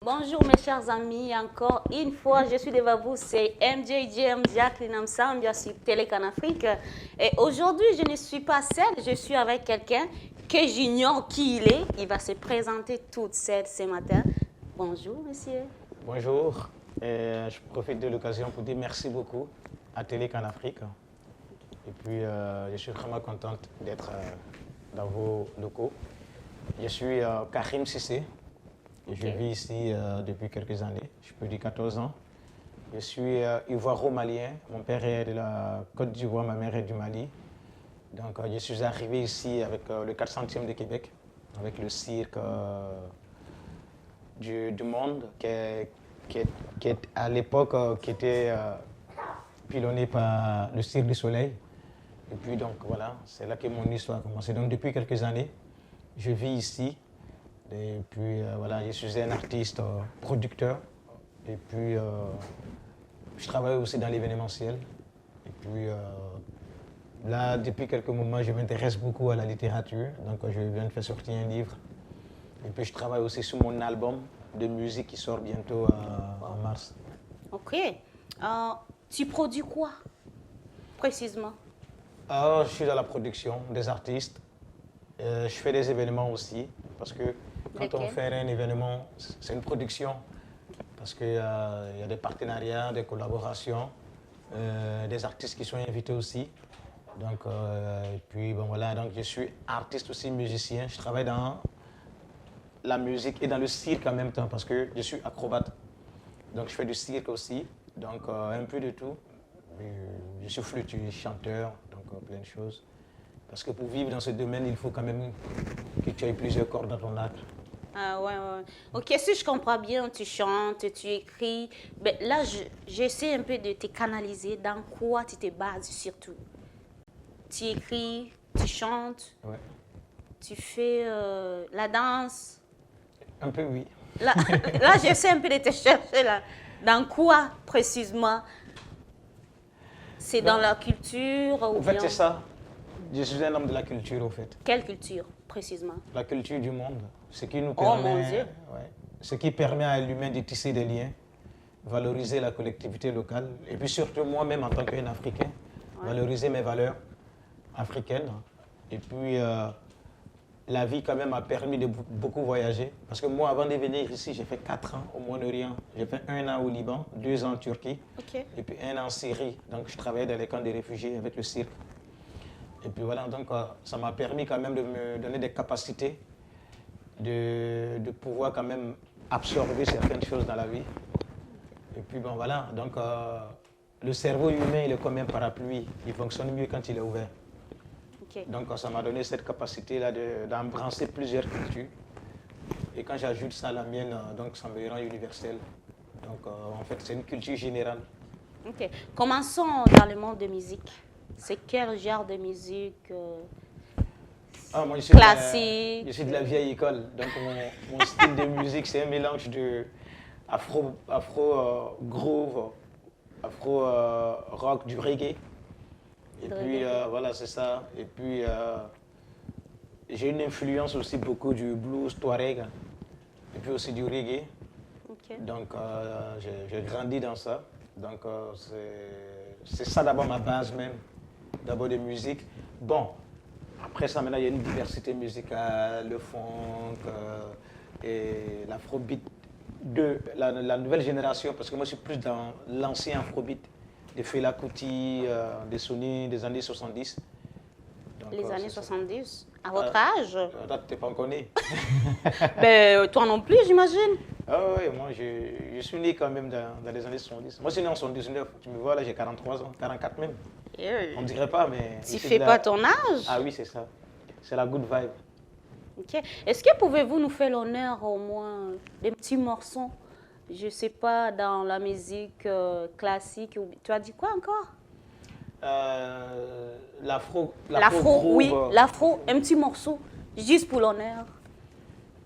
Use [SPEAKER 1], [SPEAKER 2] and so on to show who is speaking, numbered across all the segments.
[SPEAKER 1] Bonjour mes chers amis, encore une fois, je suis devant vous, c'est MJJM Jacqueline Amsambia sur Télécan Afrique. Et aujourd'hui, je ne suis pas seule, je suis avec quelqu'un que j'ignore qui il est. Il va se présenter toute seule ce matin. Bonjour monsieur.
[SPEAKER 2] Bonjour, je profite de l'occasion pour dire merci beaucoup à Télécan Afrique. Et puis, je suis vraiment contente d'être dans vos locaux. Je suis Karim Sissé. Je vis ici depuis quelques années, je peux dire 14 ans. Je suis ivoiro-malien, mon père est de la Côte d'Ivoire, ma mère est du Mali. Donc je suis arrivé ici avec le 400e de Québec, avec le cirque du monde, qui est à l'époque qui était pilonné par le cirque du soleil. Et puis donc voilà, c'est là que mon histoire a commencé. Donc depuis quelques années, je vis ici. Et puis voilà, je suis un artiste, producteur. Et puis je travaille aussi dans l'événementiel. Et puis là, depuis quelques moments, je m'intéresse beaucoup à la littérature. Donc je viens de faire sortir un livre. Et puis je travaille aussi sur mon album de musique qui sort bientôt en mars.
[SPEAKER 1] Ok. Tu produis quoi, précisément?
[SPEAKER 2] Je suis dans la production des artistes. Je fais des événements aussi. Parce que quand on fait un événement, c'est une production. Parce qu'il y a des partenariats, des collaborations, des artistes qui sont invités aussi. Donc, et puis bon voilà, donc je suis artiste aussi, musicien. Je travaille dans la musique et dans le cirque en même temps parce que je suis acrobate. Donc je fais du cirque aussi, donc un peu de tout. Je suis flûtiste, chanteur, donc plein de choses. Parce que pour vivre dans ce domaine, il faut quand même que tu aies plusieurs cordes dans ton arc.
[SPEAKER 1] Ah ouais. Ok, si je comprends bien, tu chantes, tu écris. Ben, là, j'essaie un peu de te canaliser. Dans quoi tu te bases surtout? Tu écris, tu chantes,
[SPEAKER 2] Ouais.
[SPEAKER 1] tu fais la danse.
[SPEAKER 2] Un peu, oui.
[SPEAKER 1] Là, j'essaie un peu de te chercher là. Dans quoi précisément? C'est dans la culture ou
[SPEAKER 2] En fait,
[SPEAKER 1] bien...
[SPEAKER 2] c'est ça. Je suis un homme de la culture, au fait.
[SPEAKER 1] Quelle culture précisément?
[SPEAKER 2] La culture du monde. Ce qui nous
[SPEAKER 1] Oh mon
[SPEAKER 2] permet,
[SPEAKER 1] Dieu!
[SPEAKER 2] ce qui permet à l'humain de tisser des liens, valoriser la collectivité locale, et puis surtout moi-même en tant qu'un Africain, valoriser mes valeurs africaines. Et puis la vie quand même m'a permis de beaucoup voyager. Parce que moi, avant de venir ici, j'ai fait 4 ans au Moyen-Orient. J'ai fait 1 an au Liban, 2 ans en Turquie, et puis 1 an en Syrie. Donc je travaillais dans les camps de réfugiés avec le cirque. Et puis voilà, donc ça m'a permis quand même de me donner des capacités de pouvoir quand même absorber certaines choses dans la vie. Et puis bon voilà, donc le cerveau humain, il est comme un parapluie, il fonctionne mieux quand il est ouvert. Donc ça m'a donné cette capacité-là d'embrasser plusieurs cultures. Et quand j'ajoute ça à la mienne, donc ça me rend universel. Donc en fait, c'est une culture générale.
[SPEAKER 1] Ok. Commençons dans le monde de musique. C'est quel genre de musique
[SPEAKER 2] Moi,
[SPEAKER 1] classique?
[SPEAKER 2] Je suis de la vieille école. Donc mon style de musique, c'est un mélange de afro groove, afro rock, du reggae. Et puis voilà, c'est ça. Et puis j'ai une influence aussi beaucoup du blues touareg et puis aussi du reggae. Donc j'ai grandi dans ça. Donc c'est ça d'abord ma base même, d'abord de musique. Bon, après ça maintenant il y a une diversité musicale, le funk et l'afrobeat de la nouvelle génération, parce que moi je suis plus dans l'ancien afrobeat, de Fela Kuti, des Sony des années 70. Donc,
[SPEAKER 1] les années 70? À votre âge?
[SPEAKER 2] Toi, tu n'es pas encore né.
[SPEAKER 1] Ben, toi non plus, j'imagine.
[SPEAKER 2] Ah oui, moi je suis né quand même dans les années 70. Moi je suis né en 79, tu me vois là, j'ai 43 ans, 44 même. On ne dirait pas, mais...
[SPEAKER 1] Tu ne fais pas ton âge?
[SPEAKER 2] Ah oui, c'est ça. C'est la good vibe.
[SPEAKER 1] Ok. Est-ce que pouvez-vous nous faire l'honneur au moins des petits morceaux? Je ne sais pas, dans la musique classique. Tu as dit quoi encore?
[SPEAKER 2] L'afro,
[SPEAKER 1] oui, l'afro, un petit morceau, juste pour l'honneur.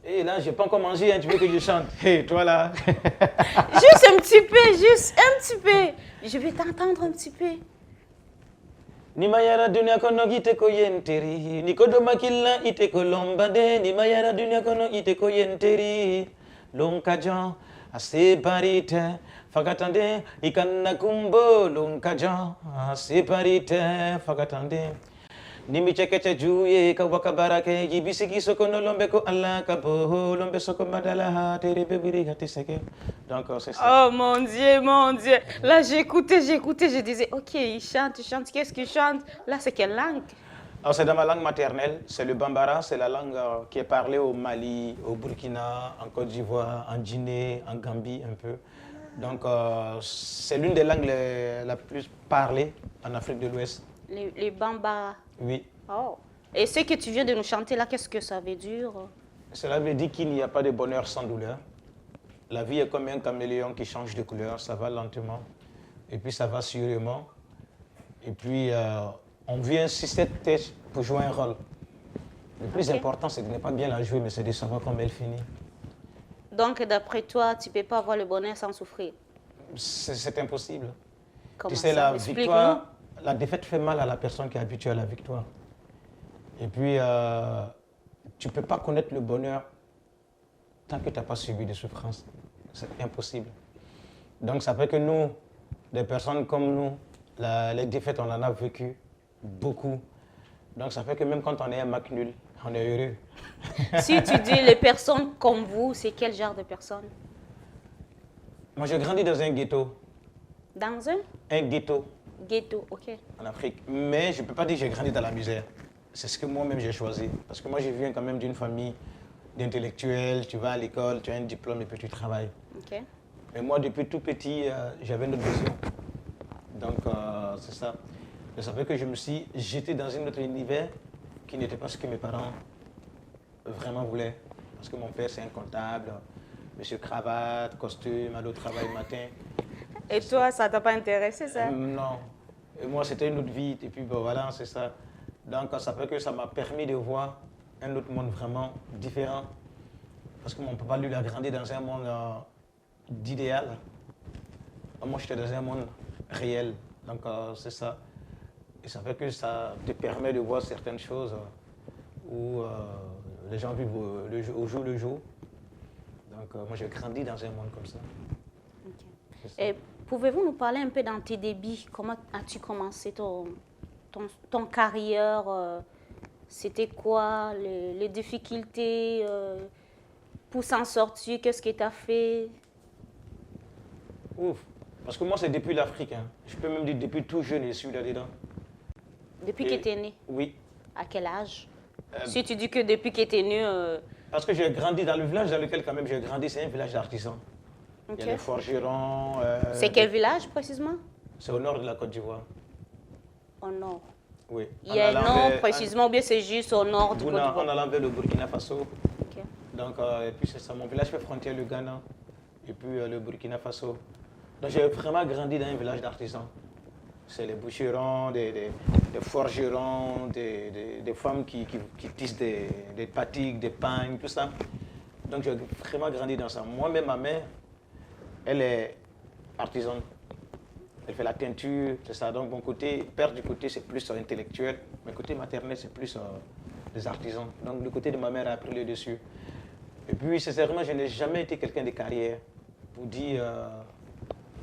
[SPEAKER 2] Et là, je n'ai pas encore mangé, hein, tu veux que je chante? Hey, toi là.
[SPEAKER 1] Juste un petit peu, juste un petit peu. Je vais t'entendre un petit peu.
[SPEAKER 2] Ni mayara dunia kono gite ko yenteri, ni kodo makilla ite ko lombade, ni mayara dunia kono ite ko yenteri. Lonkajan, Aseparite, fakatande, ikana kumbo, lunkaja. Aseparite, fakatande. Nimi chekeche juye, kawaka barake, yibisiki soko no lombe ko Allah kabo, lombe soko madala, teribe biri hati seke. Donc, c'est ça.
[SPEAKER 1] Oh mon Dieu. Là, j'écoutais, je disais, ok, il chante, qu'est-ce qu'il chante? Là, c'est quelle langue?
[SPEAKER 2] Alors, c'est dans ma langue maternelle, c'est le Bambara, c'est la langue qui est parlée au Mali, au Burkina, en Côte d'Ivoire, en Guinée, en Gambie un peu. Donc, c'est l'une des langues la plus parlée en Afrique de l'Ouest.
[SPEAKER 1] Les Bambara.
[SPEAKER 2] Oui.
[SPEAKER 1] Oh. Et ce que tu viens de nous chanter là, qu'est-ce que ça veut dire?
[SPEAKER 2] Cela veut dire qu'il n'y a pas de bonheur sans douleur. La vie est comme un caméléon qui change de couleur, ça va lentement, et puis ça va sûrement. Et puis, on vient sur cette tête pour jouer un rôle. Le plus important, c'est de ne pas bien la jouer, mais c'est de savoir comment elle finit.
[SPEAKER 1] Donc, d'après toi, tu ne peux pas avoir le bonheur sans souffrir?
[SPEAKER 2] C'est impossible.
[SPEAKER 1] Comment
[SPEAKER 2] Tu sais,
[SPEAKER 1] ça?
[SPEAKER 2] la victoire, la défaite fait mal à la personne qui est habituée à la victoire. Et puis, tu ne peux pas connaître le bonheur tant que tu n'as pas subi de souffrance. C'est impossible. Donc, ça fait que nous, des personnes comme nous, les défaites, on en a vécu beaucoup. Donc, ça fait que même quand on est un Mac nul, on est heureux.
[SPEAKER 1] Si tu dis les personnes comme vous, c'est quel genre de personnes?
[SPEAKER 2] Moi, j'ai grandi dans un ghetto.
[SPEAKER 1] Dans un
[SPEAKER 2] Ghetto
[SPEAKER 1] ghetto, ok.
[SPEAKER 2] en Afrique. Mais je ne peux pas dire que j'ai grandi dans la misère. C'est ce que moi-même j'ai choisi. Parce que moi, je viens quand même d'une famille d'intellectuels. Tu vas à l'école, tu as un diplôme et puis tu travailles.
[SPEAKER 1] Ok.
[SPEAKER 2] Mais moi, depuis tout petit, j'avais une autre vision. Donc, c'est ça. Et ça fait que je me suis jeté dans un autre univers qui n'était pas ce que mes parents vraiment voulaient. Parce que mon père, c'est un comptable, monsieur cravate, costume, aller au travail le matin.
[SPEAKER 1] Et toi, ça t'a pas intéressé, ça?
[SPEAKER 2] Non. Et moi, c'était une autre vie. Et puis, bon, voilà, c'est ça. Donc, ça fait que ça m'a permis de voir un autre monde vraiment différent. Parce que mon papa, lui, il a grandi dans un monde d'idéal. Moi, j'étais dans un monde réel. Donc, c'est ça. Et ça fait que ça te permet de voir certaines choses où les gens vivent au jour le jour. Donc, moi, j'ai grandi dans un monde comme ça.
[SPEAKER 1] Okay. Et pouvez-vous nous parler un peu dans tes débuts? Comment as-tu commencé ton carrière? C'était quoi les difficultés pour s'en sortir? Qu'est-ce que tu as fait?
[SPEAKER 2] Ouf. Parce que moi, c'est depuis l'Afrique. Hein. Je peux même dire depuis tout jeune, je suis là-dedans.
[SPEAKER 1] Depuis que tu es né?
[SPEAKER 2] Oui.
[SPEAKER 1] À quel âge? Si tu dis que depuis que tu es né...
[SPEAKER 2] Parce que j'ai grandi dans le village dans lequel quand même j'ai grandi, c'est un village d'artisans.
[SPEAKER 1] Okay.
[SPEAKER 2] Il y a les forgerons.
[SPEAKER 1] C'est quel village précisément?
[SPEAKER 2] C'est au nord de la Côte d'Ivoire.
[SPEAKER 1] Au nord?
[SPEAKER 2] Oui.
[SPEAKER 1] Il y a un nom précisément ou bien c'est juste au nord du Côte d'Ivoire?
[SPEAKER 2] En allant vers le Burkina Faso.
[SPEAKER 1] Okay.
[SPEAKER 2] Donc, et puis c'est ça, mon village fait frontière le Ghana et puis le Burkina Faso. Donc j'ai vraiment grandi dans un village d'artisans. C'est les boucherons, des forgerons, des femmes qui tissent des patiques, des pagnes, tout ça. Donc j'ai vraiment grandi dans ça. Moi-même, ma mère, elle est artisane. Elle fait la teinture, c'est ça. Donc mon côté, père du côté, c'est plus intellectuel. Mon côté maternel, c'est plus des artisans. Donc le côté de ma mère a pris le dessus. Et puis, sincèrement, je n'ai jamais été quelqu'un de carrière pour dire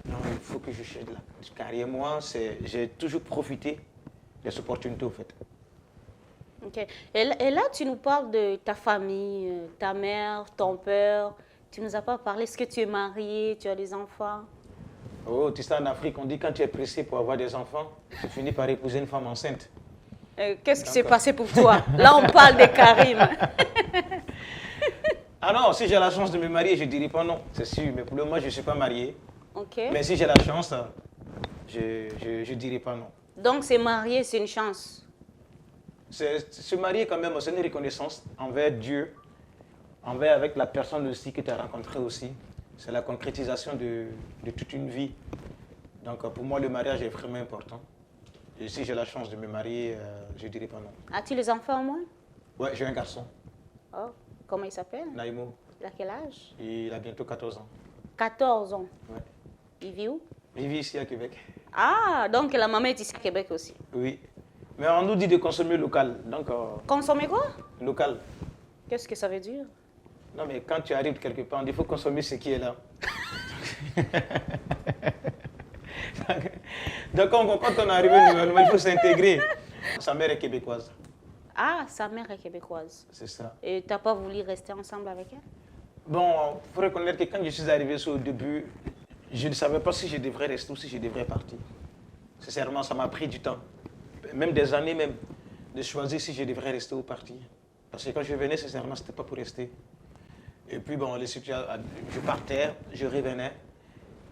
[SPEAKER 2] non, il faut que je cherche de la carrière. Moi, j'ai toujours profité des opportunités, au fait.
[SPEAKER 1] Ok. Et là, tu nous parles de ta famille, ta mère, ton père. Tu ne nous as pas parlé. Est-ce que tu es marié, tu as des enfants?
[SPEAKER 2] Oh, tu sais, en Afrique, on dit quand tu es pressé pour avoir des enfants, tu finis par épouser une femme enceinte.
[SPEAKER 1] Qu'est-ce qui s'est passé pour toi? Là, on parle de Karim.
[SPEAKER 2] Ah non, si j'ai la chance de me marier, je ne dirais pas non, c'est sûr. Mais pour le moment, je ne suis pas marié.
[SPEAKER 1] Okay.
[SPEAKER 2] Mais si j'ai la chance, je ne dirais pas non.
[SPEAKER 1] Donc, se marier, c'est une chance?
[SPEAKER 2] Se marier, quand même, c'est une reconnaissance envers Dieu, avec la personne aussi que tu as rencontrée aussi. C'est la concrétisation de toute une vie. Donc, pour moi, le mariage est vraiment important. Et si j'ai la chance de me marier, je ne dirais pas non.
[SPEAKER 1] As-tu les enfants au moins?
[SPEAKER 2] Ouais, j'ai un garçon.
[SPEAKER 1] Oh, comment il s'appelle?
[SPEAKER 2] Naïmo.
[SPEAKER 1] Il a quel âge?
[SPEAKER 2] Il a bientôt 14 ans.
[SPEAKER 1] 14 ans?
[SPEAKER 2] Ouais.
[SPEAKER 1] Il vit où?
[SPEAKER 2] Il vit ici à Québec.
[SPEAKER 1] Ah, donc la maman est ici à Québec aussi?
[SPEAKER 2] Oui. Mais on nous dit de consommer local. Donc,
[SPEAKER 1] consommer quoi?
[SPEAKER 2] Local.
[SPEAKER 1] Qu'est-ce que ça veut dire?
[SPEAKER 2] Non, mais quand tu arrives quelque part, il faut consommer ce qui est là. Donc, quand on est arrivé nouvellement, il faut s'intégrer. Sa mère est québécoise.
[SPEAKER 1] Ah, sa mère est québécoise.
[SPEAKER 2] C'est ça.
[SPEAKER 1] Et tu n'as pas voulu rester ensemble avec elle?
[SPEAKER 2] Bon, il faut reconnaître que quand je suis arrivé au début, je ne savais pas si je devrais rester ou si je devrais partir. Sincèrement, ça m'a pris du temps, même des années même, de choisir si je devrais rester ou partir. Parce que quand je venais, sincèrement, ce n'était pas pour rester. Et puis, bon, je partais, je revenais.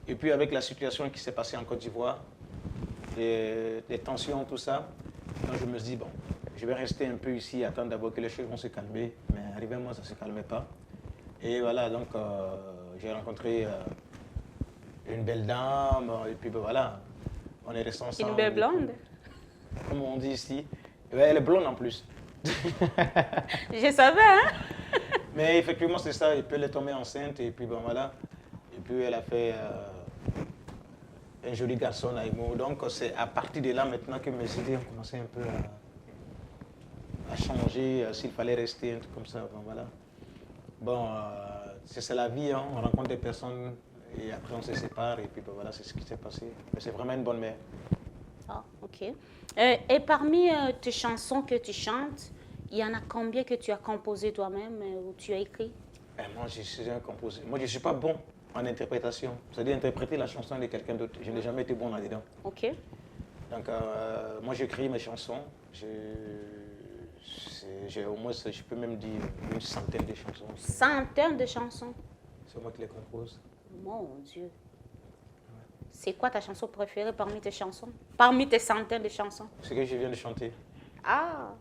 [SPEAKER 2] Et puis, avec la situation qui s'est passée en Côte d'Ivoire, les tensions, tout ça, donc je me suis dit, bon, je vais rester un peu ici, attendre d'abord que les choses vont se calmer. Mais arrivé à moi, ça ne se calmait pas. Et voilà, donc j'ai rencontré une belle dame, et puis ben, voilà, on est restés ensemble.
[SPEAKER 1] Une belle blonde?
[SPEAKER 2] Comme on dit ici. Ouais, elle est blonde en plus.
[SPEAKER 1] Je savais, hein?
[SPEAKER 2] Mais effectivement, c'est ça, et puis elle est tombée enceinte, et puis bon voilà. Et puis elle a fait un joli garçon, Naïmo. Donc c'est à partir de là maintenant que mes idées ont commencé un peu à changer, s'il fallait rester, un truc comme ça, bon voilà. Bon, c'est la vie, hein. On rencontre des personnes et après on se sépare et puis ben, voilà, c'est ce qui s'est passé. Mais c'est vraiment une bonne mère.
[SPEAKER 1] Ah, ok. Et parmi tes chansons que tu chantes, il y en a combien que tu as composé toi-même ou tu as écrit?
[SPEAKER 2] Moi, je suis un compositeur. Moi, je ne suis pas bon en interprétation. C'est-à-dire interpréter la chanson de quelqu'un d'autre. Je n'ai jamais été bon là-dedans.
[SPEAKER 1] Ok.
[SPEAKER 2] Donc, moi, j'écris mes chansons. J'ai au moins, je peux même dire, une centaine de chansons.
[SPEAKER 1] Centaines de chansons?
[SPEAKER 2] C'est moi qui les compose.
[SPEAKER 1] Mon Dieu. C'est quoi ta chanson préférée parmi tes chansons? Parmi tes centaines de chansons?
[SPEAKER 2] Ce que je viens de chanter.
[SPEAKER 1] Ah,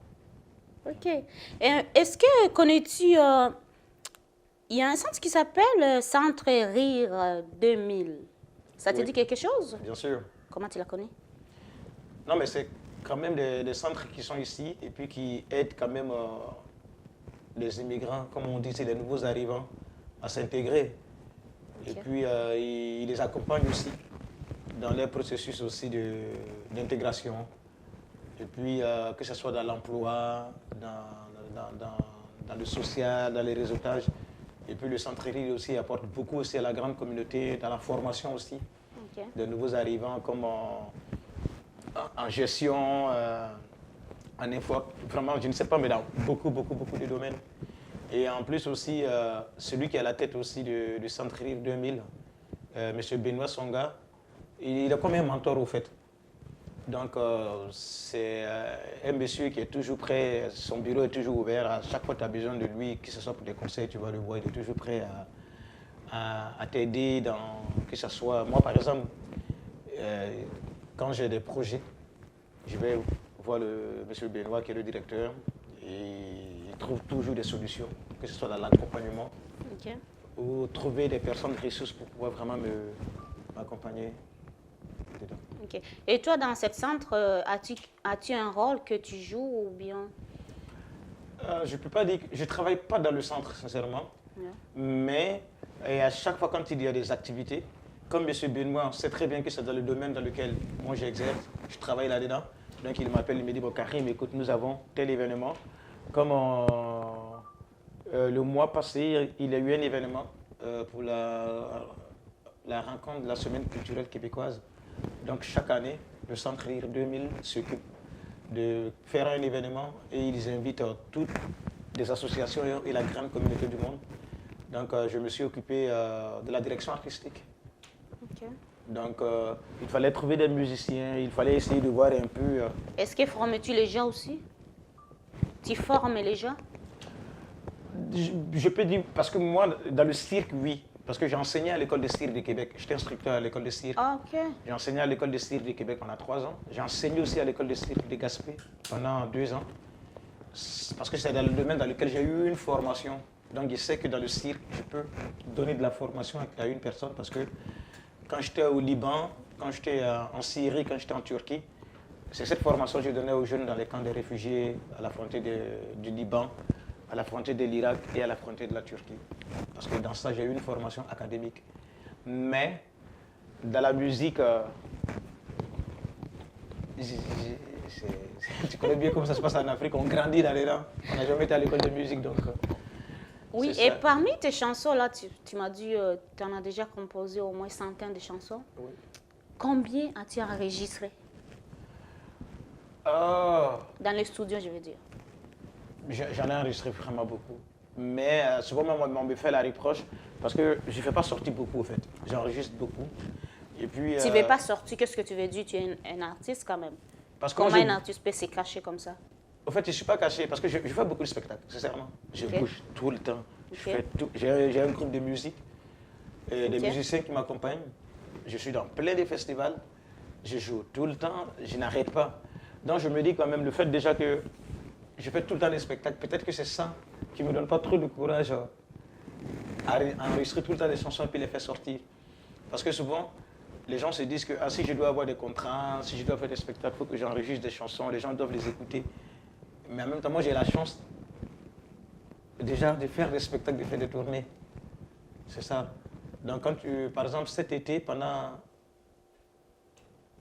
[SPEAKER 1] ok. Est-ce que connais-tu... il y a un centre qui s'appelle Centre Rire 2000. Ça te
[SPEAKER 2] Oui.
[SPEAKER 1] dit quelque chose?
[SPEAKER 2] Bien sûr.
[SPEAKER 1] Comment tu la connais?
[SPEAKER 2] Non, mais c'est quand même des centres qui sont ici et puis qui aident quand même les immigrants, comme on dit, c'est les nouveaux arrivants, à s'intégrer. Et puis, ils les accompagnent aussi dans leur processus aussi d'intégration. Et puis, que ce soit dans l'emploi, dans le social, dans les réseautages. Et puis, le centre Rire aussi apporte beaucoup aussi à la grande communauté, dans la formation aussi, de nouveaux arrivants, comme en gestion, en info, vraiment, je ne sais pas, mais dans beaucoup de domaines. Et en plus aussi, celui qui est à la tête aussi du Centre Rire 2000, M. Benoît Songa, il est comme un mentor au fait. Donc, c'est un monsieur qui est toujours prêt, son bureau est toujours ouvert, à chaque fois que tu as besoin de lui, que ce soit pour des conseils, tu vas le voir, il est toujours prêt à t'aider, que ce soit, moi par exemple, quand j'ai des projets, je vais voir M. Benoît qui est le directeur et il trouve toujours des solutions, que ce soit dans l'accompagnement ou trouver des personnes ressources pour pouvoir vraiment m'accompagner dedans.
[SPEAKER 1] Ok. Et toi, dans ce centre, as-tu un rôle que tu joues ou bien?
[SPEAKER 2] Je ne peux pas dire que je ne travaille pas dans le centre, sincèrement, mais à chaque fois quand il y a des activités, comme M. Benoît sait très bien que c'est dans le domaine dans lequel moi j'exerce, je travaille là-dedans. Donc il m'appelle, il me dit, bon Karim, écoute, nous avons tel événement. Comme le mois passé, il y a eu un événement pour la rencontre de la Semaine culturelle québécoise. Donc chaque année, le Centre Rire 2000 s'occupe de faire un événement et ils invitent toutes les associations et la grande communauté du monde. Donc je me suis occupé de la direction artistique. Donc, il fallait trouver des musiciens, il fallait essayer de voir un peu...
[SPEAKER 1] Est-ce que formes-tu les gens aussi? Tu formes les gens?
[SPEAKER 2] Je peux dire, parce que moi, dans le cirque, oui. Parce que j'ai enseigné à l'école de cirque de Québec. J'étais instructeur à l'école de cirque.
[SPEAKER 1] Ah, ok.
[SPEAKER 2] J'ai enseigné à l'école de cirque de Québec pendant 3 ans. J'ai enseigné aussi à l'école de cirque de Gaspé pendant 2 ans. Parce que c'est dans le domaine dans lequel j'ai eu une formation. Donc, je sais que dans le cirque, je peux donner de la formation à une personne parce que quand j'étais au Liban, quand j'étais en Syrie, quand j'étais en Turquie, c'est cette formation que je donnais aux jeunes dans les camps de réfugiés, à la frontière du Liban, à la frontière de l'Irak et à la frontière de la Turquie. Parce que dans ça, j'ai eu une formation académique. Mais dans la musique, tu connais bien comment ça se passe en Afrique, on grandit là-dedans. On n'a jamais été à l'école de musique, donc...
[SPEAKER 1] Oui,
[SPEAKER 2] C'est
[SPEAKER 1] et
[SPEAKER 2] ça.
[SPEAKER 1] parmi tes chansons, là, tu m'as dit, tu en as déjà composé au moins centaines de chansons.
[SPEAKER 2] Oui.
[SPEAKER 1] Combien as-tu enregistré?
[SPEAKER 2] Oh,
[SPEAKER 1] Dans les studios, je veux dire.
[SPEAKER 2] j'en ai enregistré vraiment beaucoup. Mais souvent, on me fait la reproche parce que je ne fais pas sortir beaucoup, en fait. J'enregistre beaucoup. Et puis,
[SPEAKER 1] Tu ne veux pas sortir, qu'est-ce que tu veux dire? Tu es un artiste quand même.
[SPEAKER 2] parce que
[SPEAKER 1] Comment un artiste peut se cacher comme ça?
[SPEAKER 2] en fait, je ne suis pas caché parce que je fais beaucoup de spectacles, sincèrement. Je
[SPEAKER 1] Ok.
[SPEAKER 2] bouge tout le temps. Je
[SPEAKER 1] Ok.
[SPEAKER 2] fais tout. J'ai un groupe de musique, et des
[SPEAKER 1] Ok.
[SPEAKER 2] musiciens qui m'accompagnent. Je suis dans plein de festivals. Je joue tout le temps. Je n'arrête pas. Donc, je me dis quand même, le fait déjà que je fais tout le temps des spectacles, peut-être que c'est ça qui ne me donne pas trop de courage à enregistrer tout le temps des chansons et puis les faire sortir. Parce que souvent, les gens se disent que ah, si je dois avoir des contraintes, si je dois faire des spectacles, il faut que j'enregistre des chansons, les gens doivent les écouter. Mais en même temps, moi, j'ai la chance déjà de faire des spectacles, de faire des tournées. C'est ça. Donc, quand par exemple, cet été, pendant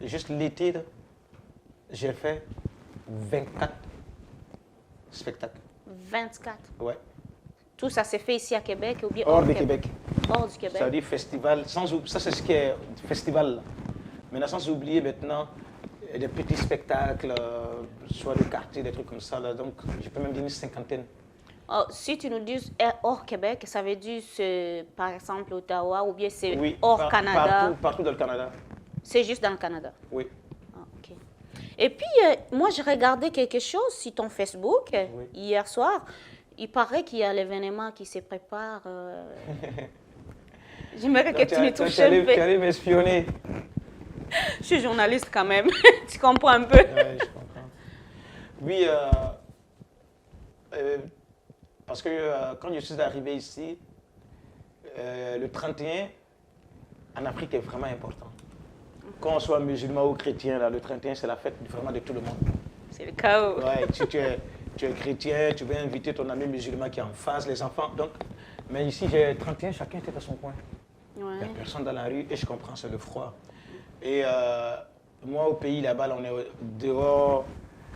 [SPEAKER 2] juste l'été, là, j'ai fait 24 spectacles.
[SPEAKER 1] 24.
[SPEAKER 2] Ouais.
[SPEAKER 1] Tout ça s'est fait ici à Québec ou bien
[SPEAKER 2] Hors du Québec.
[SPEAKER 1] Hors du Québec.
[SPEAKER 2] Ça veut dire festival, ça c'est ce qui est festival. Là. Maintenant, sans oublier maintenant des petits spectacles, soit de quartier, des trucs comme ça. Là. Donc, je peux même dire une cinquantaine.
[SPEAKER 1] Oh, si tu nous dis hors Québec, ça veut dire par exemple Ottawa ou bien c'est
[SPEAKER 2] Oui,
[SPEAKER 1] hors Canada?
[SPEAKER 2] Partout dans le Canada.
[SPEAKER 1] C'est juste dans le Canada.
[SPEAKER 2] Oui.
[SPEAKER 1] Ah, ok. Et puis, moi, j'ai regardé quelque chose sur ton Facebook
[SPEAKER 2] Oui.
[SPEAKER 1] hier soir. Il paraît qu'il y a l'événement qui se prépare. J'aimerais que tu me touches
[SPEAKER 2] Tu
[SPEAKER 1] un peu.
[SPEAKER 2] allais m'espionner.
[SPEAKER 1] Je suis journaliste quand même. Tu comprends un peu?
[SPEAKER 2] Ouais, je comprends. Oui, parce que quand je suis arrivé ici, le 31 en Afrique est vraiment important. Qu'on soit musulman ou chrétien, là, le 31 c'est la fête vraiment de tout le monde.
[SPEAKER 1] C'est le chaos.
[SPEAKER 2] Ouais, si tu es chrétien, tu veux inviter ton ami musulman qui est en face, les enfants. Donc, mais ici, j'ai 31, chacun était dans son coin.
[SPEAKER 1] Ouais.
[SPEAKER 2] Il n'y a personne dans la rue et je comprends, c'est le froid. Et moi, au pays, là-bas, là, on est dehors,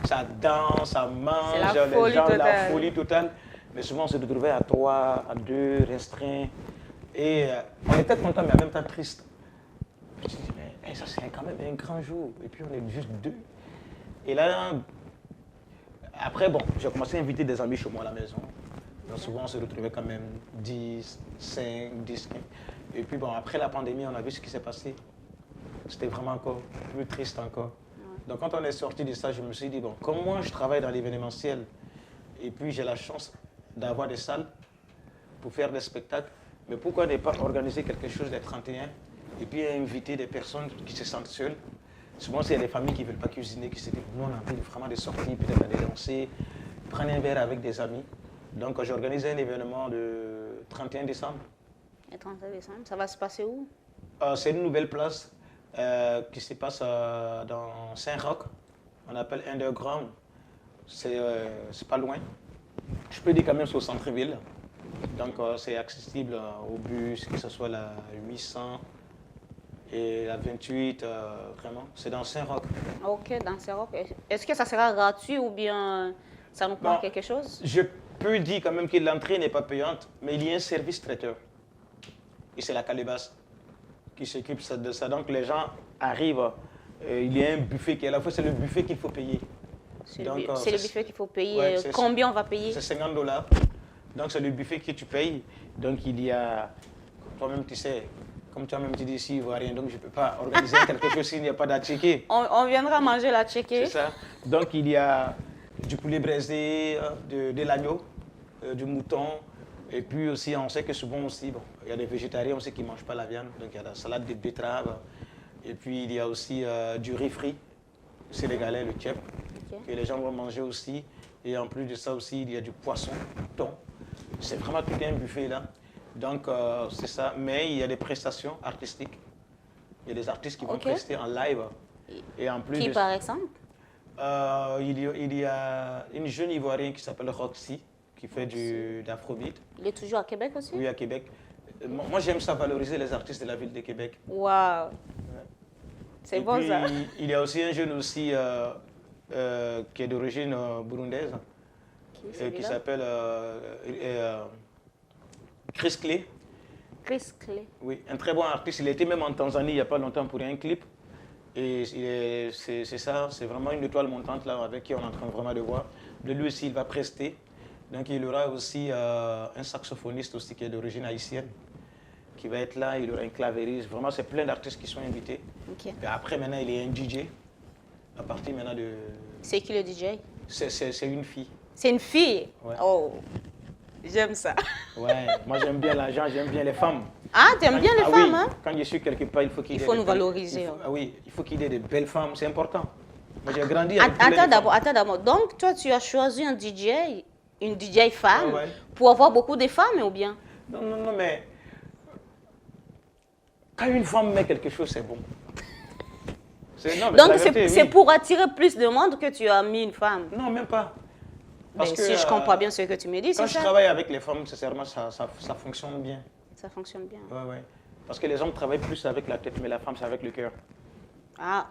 [SPEAKER 2] ça danse, ça mange,
[SPEAKER 1] C'est la
[SPEAKER 2] les
[SPEAKER 1] folie
[SPEAKER 2] gens, la
[SPEAKER 1] totale.
[SPEAKER 2] folie totale. Mais souvent, on se retrouvait à 3, à 2, restreints. Et on était content, mais en même temps triste. Je me suis dit, mais ça, c'est quand même un grand jour. Et puis, on est juste deux. Et là, après, bon, j'ai commencé à inviter des amis chez moi à la maison. Donc souvent, on se retrouvait quand même 10, 5, 10, 15. Et puis, bon, après la pandémie, on a vu ce qui s'est passé. C'était vraiment encore plus triste encore. Donc, quand on est sorti de ça, je me suis dit, bon, comme moi, je travaille dans l'événementiel, et puis j'ai la chance d'avoir des salles pour faire des spectacles, mais pourquoi ne pas organiser quelque chose des 31 et puis inviter des personnes qui se sentent seules. Souvent, il y a des familles qui ne veulent pas cuisiner, qui se disent, nous, on a envie vraiment de sortir, peut-être d'aller danser, prendre un verre avec des amis. Donc, j'ai organisé un événement le 31 décembre.
[SPEAKER 1] Le 31 décembre, ça va se passer où?
[SPEAKER 2] C'est une nouvelle place qui se passe dans Saint-Roch. On appelle Underground. C'est pas loin. Je peux dire quand même c'est au centre-ville. Donc, c'est accessible au bus, que ce soit la 800 et la 28, vraiment. C'est dans Saint-Roch.
[SPEAKER 1] Ok, dans Saint-Roch. Est-ce que ça sera gratuit ou bien ça nous prend
[SPEAKER 2] Bon,
[SPEAKER 1] quelque chose?
[SPEAKER 2] Je peux dire quand même que l'entrée n'est pas payante, mais il y a un service traiteur. Et c'est la calebasse qui s'occupe de ça. Donc les gens arrivent, il y a un buffet qui est là. C'est le buffet qu'il faut payer.
[SPEAKER 1] C'est
[SPEAKER 2] Donc,
[SPEAKER 1] le buffet qu'il faut payer.
[SPEAKER 2] ouais,
[SPEAKER 1] Combien on va payer?
[SPEAKER 2] C'est 50 $. Donc c'est le buffet que tu payes. Donc il y a, toi-même tu sais, comme toi-même tu dis ici, il ne voit rien. Donc je ne peux pas organiser quelque chose s'il n'y a pas d'attiqué.
[SPEAKER 1] On viendra manger la tchéké.
[SPEAKER 2] C'est ça. Donc il y a du poulet braisé, de l'agneau, du mouton. Et puis aussi, on sait que souvent aussi, bon, il y a des végétariens aussi qui ne mangent pas la viande. Donc il y a la salade de betterave. Et puis il y a aussi du riz frit sénégalais, le tchèp, que les gens vont manger aussi. Et en plus de ça aussi, il y a du poisson, thon. C'est vraiment tout un buffet là. Donc c'est ça. Mais il y a des prestations artistiques. Il y a des artistes qui vont prester en live. Et en plus
[SPEAKER 1] Qui par exemple?
[SPEAKER 2] Il y a une jeune Ivoirienne qui s'appelle Roxy, qui fait d'afrobeat.
[SPEAKER 1] Il est toujours à Québec aussi?
[SPEAKER 2] Oui, à Québec. Moi, j'aime ça, valoriser les artistes de la ville de Québec.
[SPEAKER 1] Waouh! C'est bon ça.
[SPEAKER 2] Il y a aussi un jeune aussi qui est d'origine burundaise, qui s'appelle Chris Clay.
[SPEAKER 1] Chris Clay.
[SPEAKER 2] Oui, un très bon artiste. Il était même en Tanzanie il n'y a pas longtemps pour un clip. Et c'est ça, c'est vraiment une étoile montante là avec qui on est en train vraiment de voir. De lui aussi, il va prester. Donc il y aura aussi un saxophoniste aussi qui est d'origine haïtienne qui va être là. Il y aura un clavériste. Vraiment, c'est plein d'artistes qui sont invités.
[SPEAKER 1] Ok.
[SPEAKER 2] Et après, maintenant, il y a un DJ. À partir maintenant de...
[SPEAKER 1] C'est qui le DJ?
[SPEAKER 2] C'est une fille.
[SPEAKER 1] C'est une fille?
[SPEAKER 2] Ouais.
[SPEAKER 1] Oh, j'aime ça.
[SPEAKER 2] Ouais, moi j'aime bien l'argent, j'aime bien les femmes.
[SPEAKER 1] Ah, t'aimes bien les
[SPEAKER 2] Ah
[SPEAKER 1] femmes,
[SPEAKER 2] oui,
[SPEAKER 1] hein?
[SPEAKER 2] quand je suis quelque part, il faut qu'il y ait
[SPEAKER 1] Il faut
[SPEAKER 2] des
[SPEAKER 1] nous
[SPEAKER 2] belles-
[SPEAKER 1] valoriser,
[SPEAKER 2] il faut-
[SPEAKER 1] hein.
[SPEAKER 2] Ah oui, il faut qu'il y ait des belles femmes, c'est important. Moi j'ai grandi avec plein de
[SPEAKER 1] Attends d'abord. Donc, toi, tu as choisi un DJ, une DJ femme,
[SPEAKER 2] Ouais, ouais.
[SPEAKER 1] pour avoir beaucoup de femmes, ou bien?
[SPEAKER 2] Non, mais quand une femme met quelque chose, c'est bon. Non, mais
[SPEAKER 1] Donc,
[SPEAKER 2] la vérité,
[SPEAKER 1] c'est
[SPEAKER 2] oui.
[SPEAKER 1] pour attirer plus de monde que tu as mis une femme.
[SPEAKER 2] Non, même pas.
[SPEAKER 1] Mais si je comprends bien ce que tu me dis,
[SPEAKER 2] Quand
[SPEAKER 1] c'est
[SPEAKER 2] je
[SPEAKER 1] ça?
[SPEAKER 2] travaille avec les femmes, sincèrement, ça fonctionne bien.
[SPEAKER 1] Ça fonctionne bien.
[SPEAKER 2] Ouais, ouais. Parce que les hommes travaillent plus avec la tête, mais la femme, c'est avec le cœur.
[SPEAKER 1] Ah,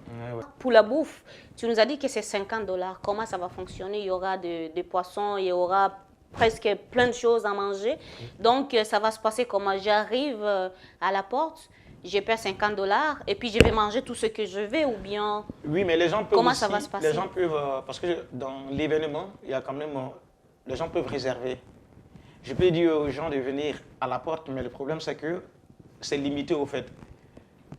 [SPEAKER 2] Ouais, ouais.
[SPEAKER 1] pour la bouffe, tu nous as dit que c'est 50 $. Comment ça va fonctionner? Il y aura des poissons, il y aura presque plein de choses à manger. Donc, ça va se passer comment? J'arrive à la porte, je paie 50 $ et puis je vais manger tout ce que je veux, ou bien...
[SPEAKER 2] Oui, mais les gens peuvent
[SPEAKER 1] Comment
[SPEAKER 2] aussi,
[SPEAKER 1] ça va se passer?
[SPEAKER 2] Les gens peuvent, parce que dans l'événement, il y a quand même, les gens peuvent réserver. Je peux dire aux gens de venir à la porte, mais le problème c'est que c'est limité au fait.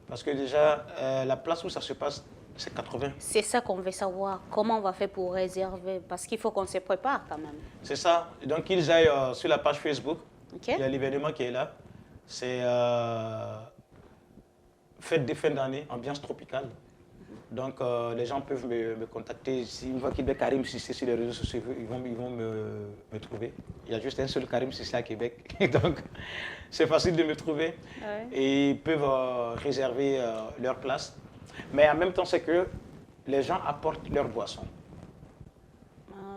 [SPEAKER 2] Parce que déjà, la place où ça se passe, c'est 80.
[SPEAKER 1] C'est ça qu'on veut savoir. Comment on va faire pour réserver? Parce qu'il faut qu'on se prépare quand même.
[SPEAKER 2] C'est ça. Donc ils aillent sur la page Facebook.
[SPEAKER 1] OK?
[SPEAKER 2] Il y a l'événement qui est là. C'est fête de fin d'année, ambiance tropicale. Donc les gens peuvent me contacter. S'ils voient qu'il y a Karim Sissé sur les réseaux sociaux, ils vont me trouver. Il y a juste un seul Karim Sissé à Québec. Donc c'est facile de me trouver.
[SPEAKER 1] Ouais.
[SPEAKER 2] Et ils peuvent réserver leur place. Mais en même temps, c'est que les gens apportent leur boisson.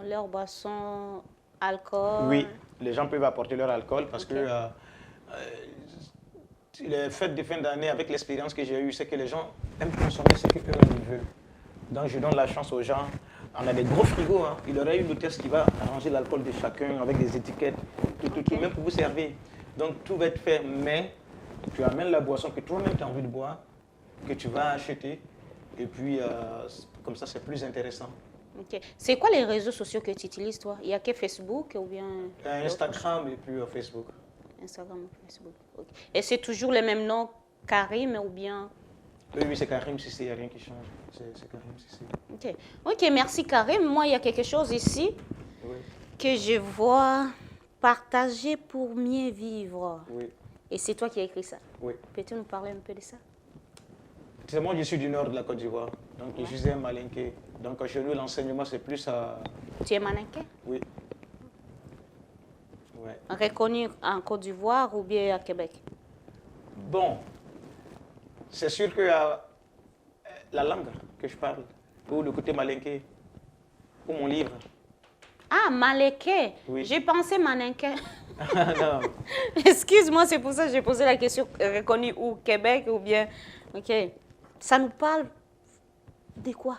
[SPEAKER 1] Leur boisson, alcool.
[SPEAKER 2] Oui, les gens peuvent apporter leur alcool parce
[SPEAKER 1] Ok.
[SPEAKER 2] que les fêtes de fin d'année, avec l'expérience que j'ai eue, c'est que les gens aiment consommer ce qu'eux ils veulent. Donc je donne la chance aux gens. On a des gros frigos, hein. Il y aurait une hôtesse qui va arranger l'alcool de chacun avec des étiquettes, tout, même pour vous servir. Donc tout va être fait, mais tu amènes la boisson que toi-même tu as envie de boire, que tu vas acheter, et puis comme ça c'est plus intéressant.
[SPEAKER 1] Ok. C'est quoi les réseaux sociaux que tu utilises, toi? Il y a que Facebook ou bien...
[SPEAKER 2] Instagram et puis Facebook.
[SPEAKER 1] Instagram ou Facebook. Ok. Et c'est toujours le même nom, Karim, ou bien...
[SPEAKER 2] Oui, c'est Karim Sissé, il n'y a rien qui change. C'est Karim Sissé.
[SPEAKER 1] Ok. Ok, merci Karim. Moi, il y a quelque chose ici
[SPEAKER 2] Oui,
[SPEAKER 1] que je vois partager pour mieux vivre.
[SPEAKER 2] oui,
[SPEAKER 1] Et c'est toi qui as écrit ça.
[SPEAKER 2] oui.
[SPEAKER 1] Peux-tu nous parler un peu de ça?
[SPEAKER 2] C'est moi, je suis du nord de la Côte d'Ivoire. Donc, je suis un malinqué. Donc, chez nous, l'enseignement, c'est plus à...
[SPEAKER 1] Tu es mannequin?
[SPEAKER 2] Oui. Ouais.
[SPEAKER 1] Reconnu en Côte d'Ivoire ou bien à Québec?
[SPEAKER 2] Bon, c'est sûr que la langue que je parle, ou le côté malinqué, ou mon livre.
[SPEAKER 1] Ah, malinquin.
[SPEAKER 2] Oui.
[SPEAKER 1] J'ai pensé mannequin.
[SPEAKER 2] Non.
[SPEAKER 1] Excuse-moi, c'est pour ça que j'ai posé la question reconnu où, Québec ou bien... Ok. Ça nous parle de quoi?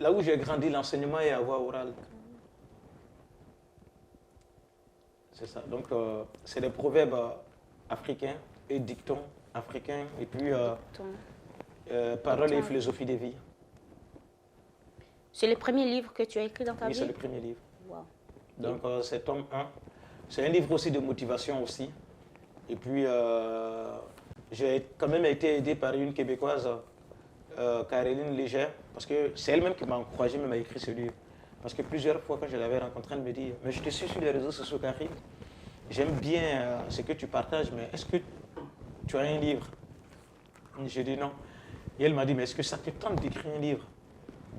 [SPEAKER 2] Là où j'ai grandi, l'enseignement est à voix orale. C'est ça. Donc, c'est des proverbes africains et dictons africains, et puis paroles et philosophie de vie.
[SPEAKER 1] C'est le premier livre que tu as écrit dans ta
[SPEAKER 2] Oui,
[SPEAKER 1] vie?
[SPEAKER 2] c'est le premier livre.
[SPEAKER 1] Wow.
[SPEAKER 2] Donc, c'est tome 1. C'est un livre aussi de motivation aussi. Et puis, j'ai quand même été aidé par une Québécoise, Caroline Léger, parce que c'est elle-même qui m'a encouragé même à écrire ce livre. Parce que plusieurs fois, quand je l'avais rencontrée, elle me dit « Mais je te suis sur les réseaux sociaux, Karim. J'aime bien ce que tu partages, mais est-ce que tu as un livre ?» J'ai dit non. Et elle m'a dit « Mais est-ce que ça te tente d'écrire un livre ?»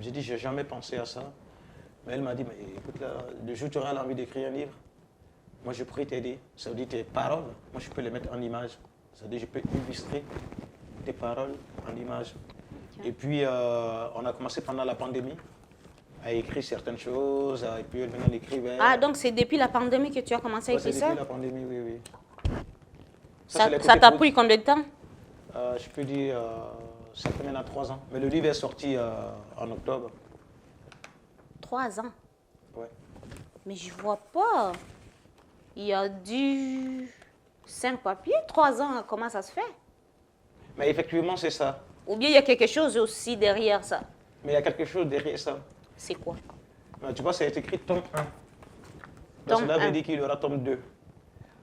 [SPEAKER 2] J'ai dit « J'ai jamais pensé à ça. » Mais elle m'a dit « Mais écoute, là, le jour où tu auras l'envie d'écrire un livre, moi je pourrais t'aider. Ça veut dire tes paroles, moi je peux les mettre en image. Ça veut dire je peux illustrer tes paroles en image. » Et puis, on a commencé pendant la pandémie à écrire certaines choses, et puis elle venait l'écrivait.
[SPEAKER 1] Ah, donc c'est depuis la pandémie que tu as commencé à
[SPEAKER 2] Ouais, c'est
[SPEAKER 1] écrire ça?
[SPEAKER 2] depuis la pandémie, oui, oui.
[SPEAKER 1] Ça
[SPEAKER 2] c'est les
[SPEAKER 1] ça
[SPEAKER 2] côtés
[SPEAKER 1] t'a
[SPEAKER 2] pro-
[SPEAKER 1] pris combien de temps?
[SPEAKER 2] Je peux dire, ça fait maintenant 3 ans. Mais le livre est sorti en octobre.
[SPEAKER 1] 3 ans.
[SPEAKER 2] Ouais.
[SPEAKER 1] Mais je vois pas. Il y a du 5 papiers, 3 ans, comment ça se fait?
[SPEAKER 2] Mais effectivement, c'est ça.
[SPEAKER 1] Ou bien il y a quelque chose aussi derrière ça?
[SPEAKER 2] Mais il y a quelque chose derrière ça.
[SPEAKER 1] C'est quoi?
[SPEAKER 2] Tu vois, c'est écrit tome 1. Donc,
[SPEAKER 1] Tome
[SPEAKER 2] cela
[SPEAKER 1] 1.
[SPEAKER 2] veut dire qu'il y aura tome 2.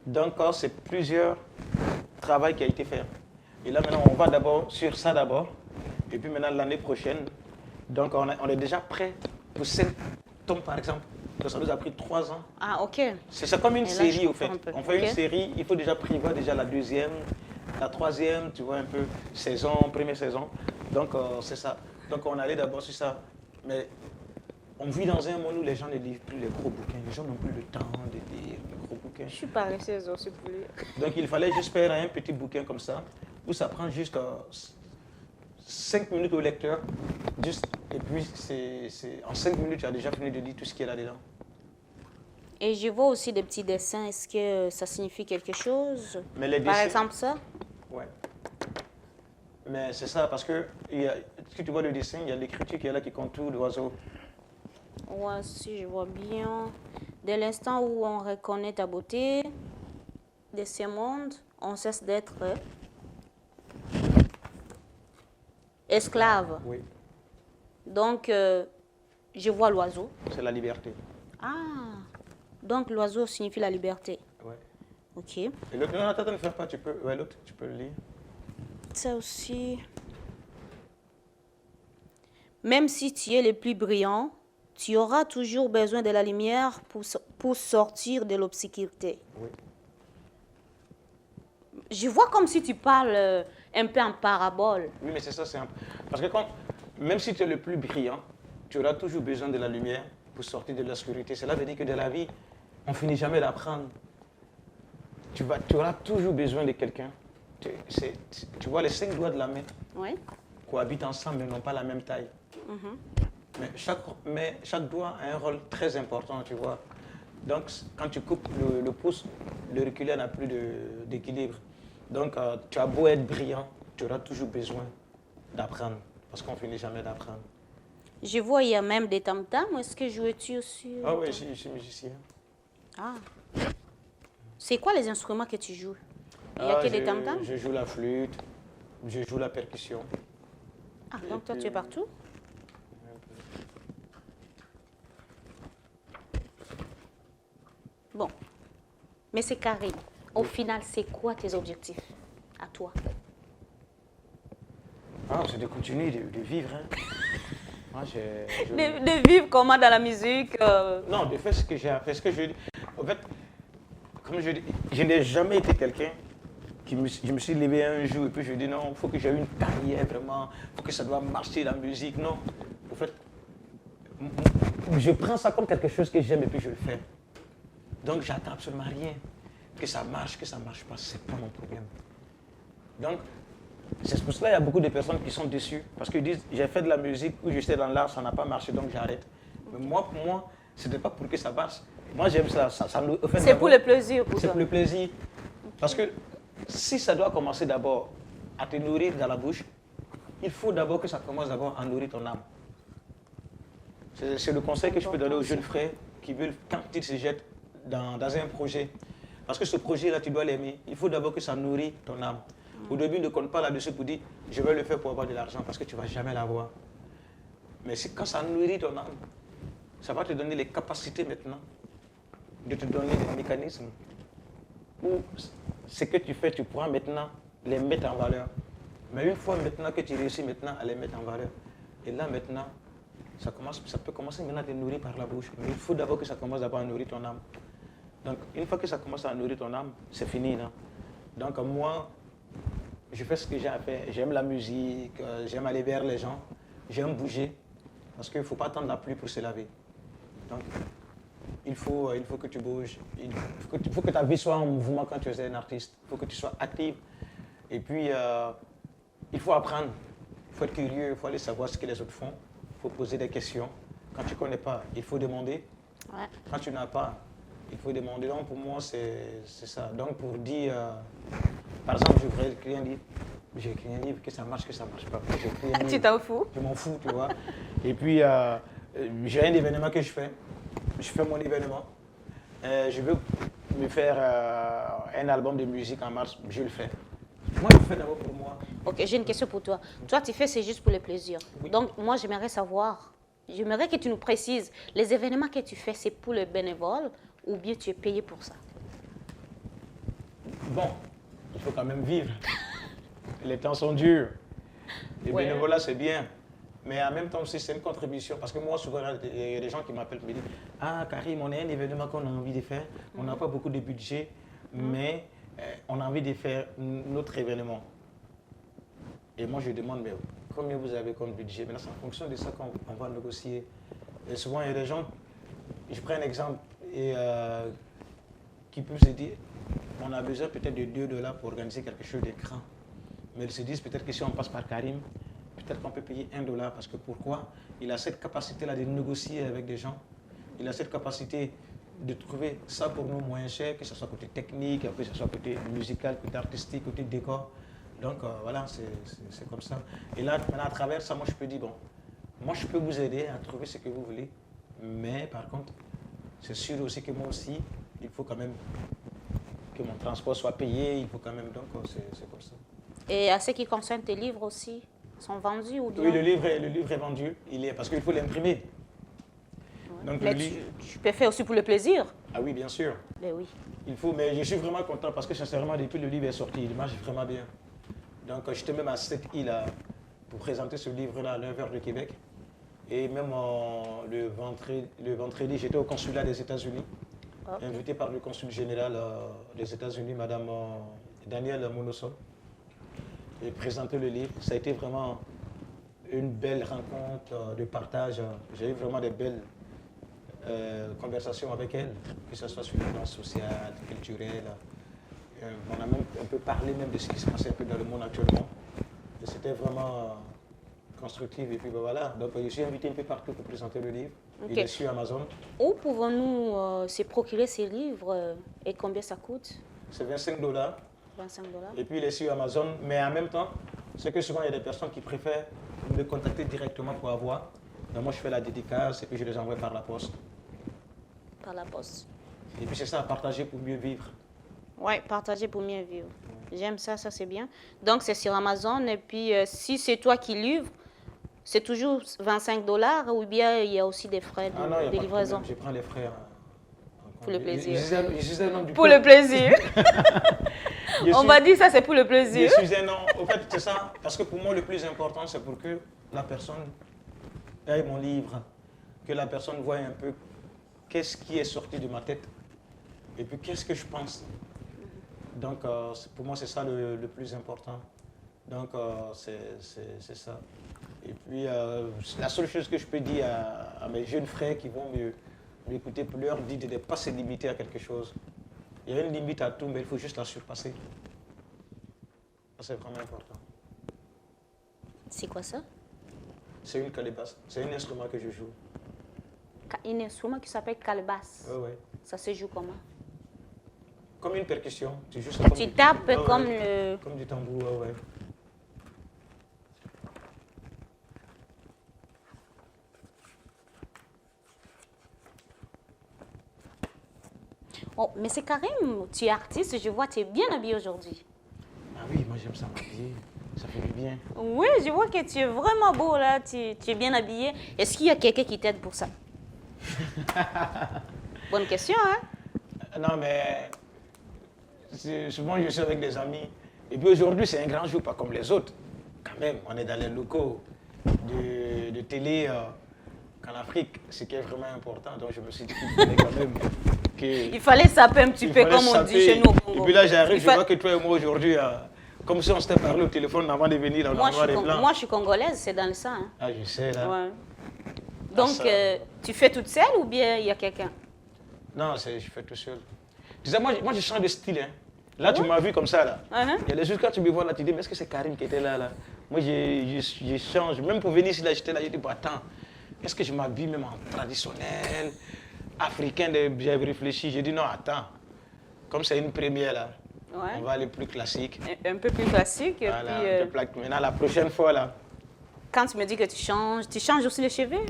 [SPEAKER 2] Donc, c'est plusieurs travaux qui a été fait. Et là, maintenant, on va d'abord sur ça d'abord. Et puis maintenant, l'année prochaine, donc on est déjà prêt pour 5 tomes, par exemple. Donc, ça nous a pris 3 ans.
[SPEAKER 1] Ah, ok.
[SPEAKER 2] C'est comme une
[SPEAKER 1] Et là,
[SPEAKER 2] série,
[SPEAKER 1] je
[SPEAKER 2] au fait.
[SPEAKER 1] comprends un peu.
[SPEAKER 2] On fait une
[SPEAKER 1] Ok.
[SPEAKER 2] série, il faut déjà prévoir déjà la deuxième, la troisième, tu vois un peu, saison, première saison. Donc, c'est ça. Donc, on allait d'abord sur ça. Mais on vit dans un monde où les gens ne lisent plus les gros bouquins. Les gens n'ont plus le temps de lire les gros bouquins.
[SPEAKER 1] Je suis paresseuse aussi pour lire.
[SPEAKER 2] Donc, il fallait juste faire un petit bouquin comme ça, où ça prend juste 5 minutes au lecteur. Juste, et puis, en 5 minutes, tu as déjà fini de lire tout ce qu'il y a là-dedans.
[SPEAKER 1] Et je vois aussi des petits dessins. Est-ce que ça signifie quelque chose?
[SPEAKER 2] Mais les
[SPEAKER 1] Par
[SPEAKER 2] dessins-
[SPEAKER 1] exemple, ça?
[SPEAKER 2] Ouais. Mais c'est ça, parce que si tu vois le dessin, il y a l'écriture qui est là qui contourne l'oiseau.
[SPEAKER 1] Ouais, si je vois bien. Dès l'instant où on reconnaît ta beauté de ce monde, on cesse d'être esclave.
[SPEAKER 2] Oui,
[SPEAKER 1] Donc, je vois l'oiseau.
[SPEAKER 2] c'est la liberté.
[SPEAKER 1] Ah, donc l'oiseau signifie la liberté.
[SPEAKER 2] Ouais.
[SPEAKER 1] Ok.
[SPEAKER 2] Et l'autre, non, attends, ne fais pas, tu peux, ouais, l'autre, tu peux le lire.
[SPEAKER 1] Ça aussi. Même si tu es le plus brillant, tu auras toujours besoin de la lumière pour sortir de l'obscurité.
[SPEAKER 2] Oui.
[SPEAKER 1] Je vois comme si tu parles un peu en parabole.
[SPEAKER 2] Oui, mais c'est ça, c'est un... Parce que même si tu es le plus brillant, tu auras toujours besoin de la lumière pour sortir de l'obscurité. Cela veut dire que de la vie, on finit jamais d'apprendre. Tu auras toujours besoin de quelqu'un. Tu vois les 5 doigts de la main
[SPEAKER 1] Oui.
[SPEAKER 2] cohabitent ensemble mais n'ont pas la même taille. Mais chaque doigt a un rôle très important, tu vois. Donc, quand tu coupes le pouce, l'auriculaire n'a plus d'équilibre. Donc, tu as beau être brillant, tu auras toujours besoin d'apprendre, parce qu'on finit jamais d'apprendre.
[SPEAKER 1] Je vois, il y a même des tam-tams. Est-ce que joues-tu aussi?
[SPEAKER 2] Ah oui, je suis musicien.
[SPEAKER 1] Ah. C'est quoi les instruments que tu joues? Il n'y a que des tam-tams?
[SPEAKER 2] Je joue la flûte, je joue la percussion.
[SPEAKER 1] Ah, donc toi, tu es partout? Bon. Mais c'est carré. Au final, c'est quoi tes objectifs à toi?
[SPEAKER 2] Ah, c'est de continuer de vivre. Hein. Moi,
[SPEAKER 1] De vivre comment dans la musique?
[SPEAKER 2] Non, de faire ce que j'ai à faire. Ce que je dis. En fait, comme je dis, je n'ai jamais été quelqu'un je me suis levé un jour et puis je dis non, il faut que j'ai une carrière vraiment, il faut que ça doit marcher la musique. Non. En fait, je prends ça comme quelque chose que j'aime et puis je le fais. Donc, j'attends absolument rien. Que ça marche pas, c'est pas mon problème. Donc, c'est pour cela qu'il y a beaucoup de personnes qui sont déçues. Parce qu'ils disent, j'ai fait de la musique ou j'étais dans l'art, ça n'a pas marché, donc j'arrête. Mais moi, pour moi, ce n'était pas pour que ça marche. Moi, j'aime ça.
[SPEAKER 1] C'est pour le plaisir pour
[SPEAKER 2] C'est
[SPEAKER 1] toi.
[SPEAKER 2] pour le plaisir. Parce que si ça doit commencer d'abord à te nourrir dans la bouche, il faut d'abord que ça commence d'abord à nourrir ton âme. C'est le conseil que je peux donner aux jeunes frères qui veulent, quand ils se jettent dans un projet. Parce que ce projet-là, tu dois l'aimer. Il faut d'abord que ça nourrit ton âme. Au début, ne compte pas là-dessus pour dire, je vais le faire pour avoir de l'argent, parce que tu ne vas jamais l'avoir. Mais quand ça nourrit ton âme, ça va te donner les capacités maintenant de te donner des mécanismes où ce que tu fais, tu pourras maintenant les mettre en valeur. Mais une fois maintenant que tu réussis maintenant à les mettre en valeur, et là maintenant, ça peut commencer maintenant à te nourrir par la bouche. Mais il faut d'abord que ça commence d'abord à nourrir ton âme. Donc, une fois que ça commence à nourrir ton âme, c'est fini. Là. Donc, moi, je fais ce que j'ai à faire. J'aime la musique, j'aime aller vers les gens, j'aime bouger. Parce qu'il ne faut pas attendre la pluie pour se laver. Donc, il faut que tu bouges. Il faut que ta vie soit en mouvement quand tu es un artiste. Il faut que tu sois actif. Et puis, il faut apprendre. Il faut être curieux, il faut aller savoir ce que les autres font. Il faut poser des questions. Quand tu ne connais pas, il faut demander.
[SPEAKER 1] Ouais.
[SPEAKER 2] Quand tu n'as pas, il faut demander. Donc, pour moi, c'est ça. Donc, pour dire, par exemple, je voudrais écrire un livre. J'ai écrit un livre, que ça marche pas. J'ai écrit un livre.
[SPEAKER 1] Tu t'en fous?
[SPEAKER 2] Je m'en fous, tu vois. Et puis, j'ai un événement que je fais. Je fais mon événement. Je veux me faire un album de musique en mars, je le fais. Moi, je le fais d'abord pour moi.
[SPEAKER 1] Ok, j'ai une question pour toi. Toi, tu fais, c'est juste pour le plaisir.
[SPEAKER 2] Oui.
[SPEAKER 1] Donc, moi, j'aimerais savoir, j'aimerais que tu nous précises, les événements que tu fais, c'est pour le bénévole ou bien tu es payé pour ça?
[SPEAKER 2] Bon, il faut quand même vivre. Les temps sont durs. Le bénévolat, c'est bien. Mais en même temps aussi, c'est une contribution. Parce que moi, souvent, il y a des gens qui m'appellent et me disent « Ah, Karim, on a un événement qu'on a envie de faire. On n'a pas beaucoup de budget, mais on a envie de faire notre événement. » Et moi, je demande « Mais combien vous avez comme budget ?» Maintenant, c'est en fonction de ça qu'on va négocier. Et souvent, il y a des gens, je prends un exemple, qui peuvent se dire « On a besoin peut-être de $2 pour organiser quelque chose de grand. » Mais ils se disent peut-être que si on passe par Karim, peut-être qu'on peut payer $1 parce que pourquoi? Il a cette capacité-là de négocier avec des gens. Il a cette capacité de trouver ça pour nous moins cher, que ce soit côté technique, que ce soit côté musical, côté artistique, côté décor. Donc voilà, c'est comme ça. Et là, maintenant, à travers ça, moi je peux dire, bon, moi je peux vous aider à trouver ce que vous voulez. Mais par contre, c'est sûr aussi que moi aussi, il faut quand même que mon transport soit payé, il faut quand même, donc c'est comme ça.
[SPEAKER 1] Et à ce qui concerne tes livres aussi, sont vendus ou bien?
[SPEAKER 2] Oui, le livre est vendu, parce qu'il faut l'imprimer.
[SPEAKER 1] Ouais.
[SPEAKER 2] Donc,
[SPEAKER 1] Mais tu peux faire aussi pour le plaisir?
[SPEAKER 2] Ah oui, bien sûr.
[SPEAKER 1] Ben oui.
[SPEAKER 2] Il faut, mais je suis vraiment content parce que sincèrement, depuis le livre est sorti, il marche vraiment bien. Donc j'étais même à cette île pour présenter ce livre-là à 9h de Québec. Et même le vendredi, j'étais au consulat des États-Unis, invité par le consul général des États-Unis, Madame Danielle Monosol. Et présenter le livre. Ça a été vraiment une belle rencontre de partage. J'ai eu vraiment des belles conversations avec elle, que ce soit sur le plan social, culturel. On a même un peu parlé même de ce qui se passait un peu dans le monde actuellement. Et c'était vraiment constructif. Et puis ben voilà, donc je suis invité un peu partout pour présenter le livre. Okay. Il est sur Amazon.
[SPEAKER 1] Où pouvons-nous se procurer ces livres et combien ça coûte?
[SPEAKER 2] C'est $25.
[SPEAKER 1] $25.
[SPEAKER 2] Et puis il est sur Amazon, mais en même temps, c'est que souvent il y a des personnes qui préfèrent me contacter directement pour avoir. Donc moi je fais la dédicace et puis je les envoie par la poste.
[SPEAKER 1] Par la poste.
[SPEAKER 2] Et puis c'est ça, partager pour mieux vivre.
[SPEAKER 1] Oui, partager pour mieux vivre. J'aime ça, ça c'est bien. Donc c'est sur Amazon et puis si c'est toi qui livres, c'est toujours $25 ou bien il y a aussi des frais de livraison?
[SPEAKER 2] Je prends les frais.
[SPEAKER 1] Pour le plaisir.
[SPEAKER 2] Pour
[SPEAKER 1] le plaisir. On va dire ça, c'est pour le plaisir.
[SPEAKER 2] Je suis un homme. Au fait, c'est ça. Parce que pour moi, le plus important, c'est pour que la personne ait mon livre, que la personne voie un peu qu'est-ce qui est sorti de ma tête et puis qu'est-ce que je pense. Donc, pour moi, c'est ça le plus important. Donc, c'est ça. Et puis, la seule chose que je peux dire à mes jeunes frères qui vont m'écouter, pour leur dire de ne pas se limiter à quelque chose. Il y a une limite à tout, mais il faut juste la surpasser. C'est vraiment important.
[SPEAKER 1] C'est quoi ça?
[SPEAKER 2] C'est une calebasse. C'est un instrument que je joue.
[SPEAKER 1] Un instrument qui s'appelle calebasse?
[SPEAKER 2] Oui, oui.
[SPEAKER 1] Ça se joue comment?
[SPEAKER 2] Comme une percussion. Tu joues ça
[SPEAKER 1] tu tapes comme le...
[SPEAKER 2] Comme du tambour, oui, oui.
[SPEAKER 1] Oh, mais c'est Karim, tu es artiste, je vois, tu es bien habillé aujourd'hui.
[SPEAKER 2] Ah oui, moi j'aime ça m'habiller, ça fait du bien.
[SPEAKER 1] Oui, je vois que tu es vraiment beau là, tu es bien habillé. Est-ce qu'il y a quelqu'un qui t'aide pour ça? Bonne question, hein?
[SPEAKER 2] Non, mais souvent je suis avec des amis. Et puis aujourd'hui, c'est un grand jour, pas comme les autres. Quand même, on est dans les locaux de télé en Afrique, ce qui est vraiment important. Donc je me suis dit qu'il fallait quand même...
[SPEAKER 1] Il fallait saper un petit peu, comme on dit chez nous au Congo.
[SPEAKER 2] Et puis là, j'arrive, je vois que toi et moi aujourd'hui, comme si on s'était parlé au téléphone avant de venir dans le noir et blanc.
[SPEAKER 1] Moi, je suis congolaise, c'est dans le sang. Hein.
[SPEAKER 2] Ah, je sais, là.
[SPEAKER 1] Ouais. Donc, tu fais toute seule ou bien il y a quelqu'un?
[SPEAKER 2] Non, je fais tout seul. Tu sais, moi, je change de style. Hein. Là, tu m'as vu comme ça, là. Il y a des choses, quand tu me vois là, tu dis, mais est-ce que c'est Karim qui était là, là? Moi, je change. Même pour venir ici, là, j'étais là, je dis, bon, attends, est-ce que je m'habille même en traditionnel africain, j'ai réfléchi, j'ai dit non, attends, comme c'est une première là, on va aller plus classique.
[SPEAKER 1] Un peu plus classique.
[SPEAKER 2] Voilà, et puis, maintenant, la prochaine fois là.
[SPEAKER 1] Quand tu me dis que tu changes aussi les cheveux?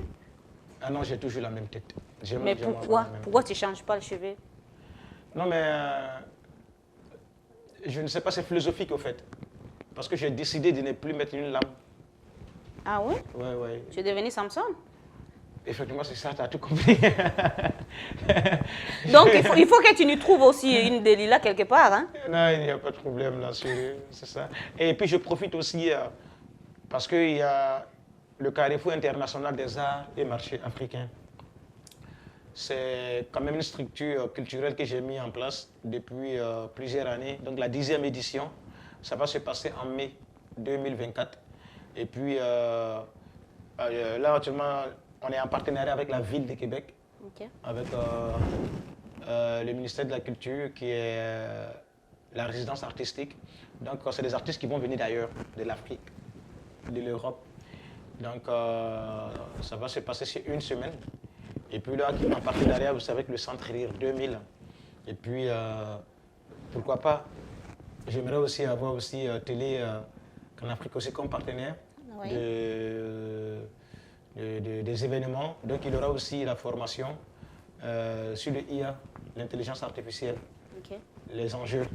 [SPEAKER 2] Ah non, j'ai toujours la même tête.
[SPEAKER 1] Mais pourquoi tu ne changes pas les cheveux?
[SPEAKER 2] Non, mais je ne sais pas, c'est philosophique au fait. Parce que j'ai décidé de ne plus mettre une lame.
[SPEAKER 1] Ah oui?
[SPEAKER 2] Ouais, ouais.
[SPEAKER 1] Tu es devenu Samson?
[SPEAKER 2] Effectivement, c'est ça, tu as tout compris.
[SPEAKER 1] Donc, il faut que tu nous trouves aussi une Delilah quelque part. Hein?
[SPEAKER 2] Non, il n'y a pas de problème là, c'est ça. Et puis je profite aussi parce qu'il y a le Carrefour international des arts et marchés africains. C'est quand même une structure culturelle que j'ai mis en place depuis plusieurs années. Donc la 10e édition, ça va se passer en mai 2024. Et puis là, actuellement, on est en partenariat avec la ville de Québec,
[SPEAKER 1] Ok.
[SPEAKER 2] avec le ministère de la Culture qui est la résidence artistique. Donc c'est des artistes qui vont venir d'ailleurs, de l'Afrique, de l'Europe. Donc ça va se passer sur une semaine. Et puis là, en partenariat aussi avec le Centre Rire 2000. Et puis, pourquoi pas, j'aimerais aussi avoir aussi Télé en Afrique aussi comme partenaire
[SPEAKER 1] Oui.
[SPEAKER 2] des événements. Donc il y aura aussi la formation sur le IA, l'intelligence artificielle,
[SPEAKER 1] Ok.
[SPEAKER 2] les enjeux,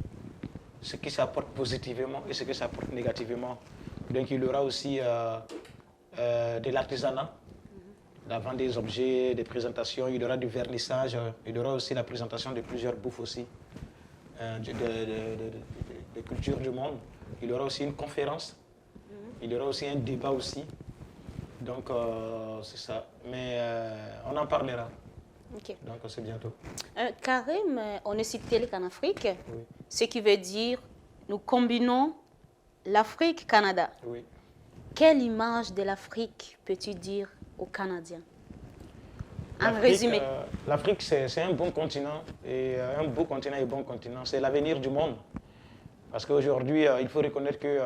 [SPEAKER 2] ce qui s'apporte positivement et ce qui s'apporte négativement. Donc il y aura aussi de l'artisanat, la vente des objets, des présentations, il y aura du vernissage, il y aura aussi la présentation de plusieurs bouffes aussi, de culture du monde. Il y aura aussi une conférence, il y aura aussi un débat aussi. Donc c'est ça, mais on en parlera.
[SPEAKER 1] Ok.
[SPEAKER 2] Donc c'est bientôt.
[SPEAKER 1] Karim, on ne cite Télé qu'en Afrique,
[SPEAKER 2] Oui.
[SPEAKER 1] ce qui veut dire nous combinons l'Afrique-Canada.
[SPEAKER 2] Oui.
[SPEAKER 1] Quelle image de l'Afrique peux-tu dire aux Canadiens? En
[SPEAKER 2] L'Afrique,
[SPEAKER 1] résumé.
[SPEAKER 2] L'Afrique, c'est un bon continent, et un beau continent et bon continent. C'est l'avenir du monde. Parce qu'aujourd'hui, il faut reconnaître que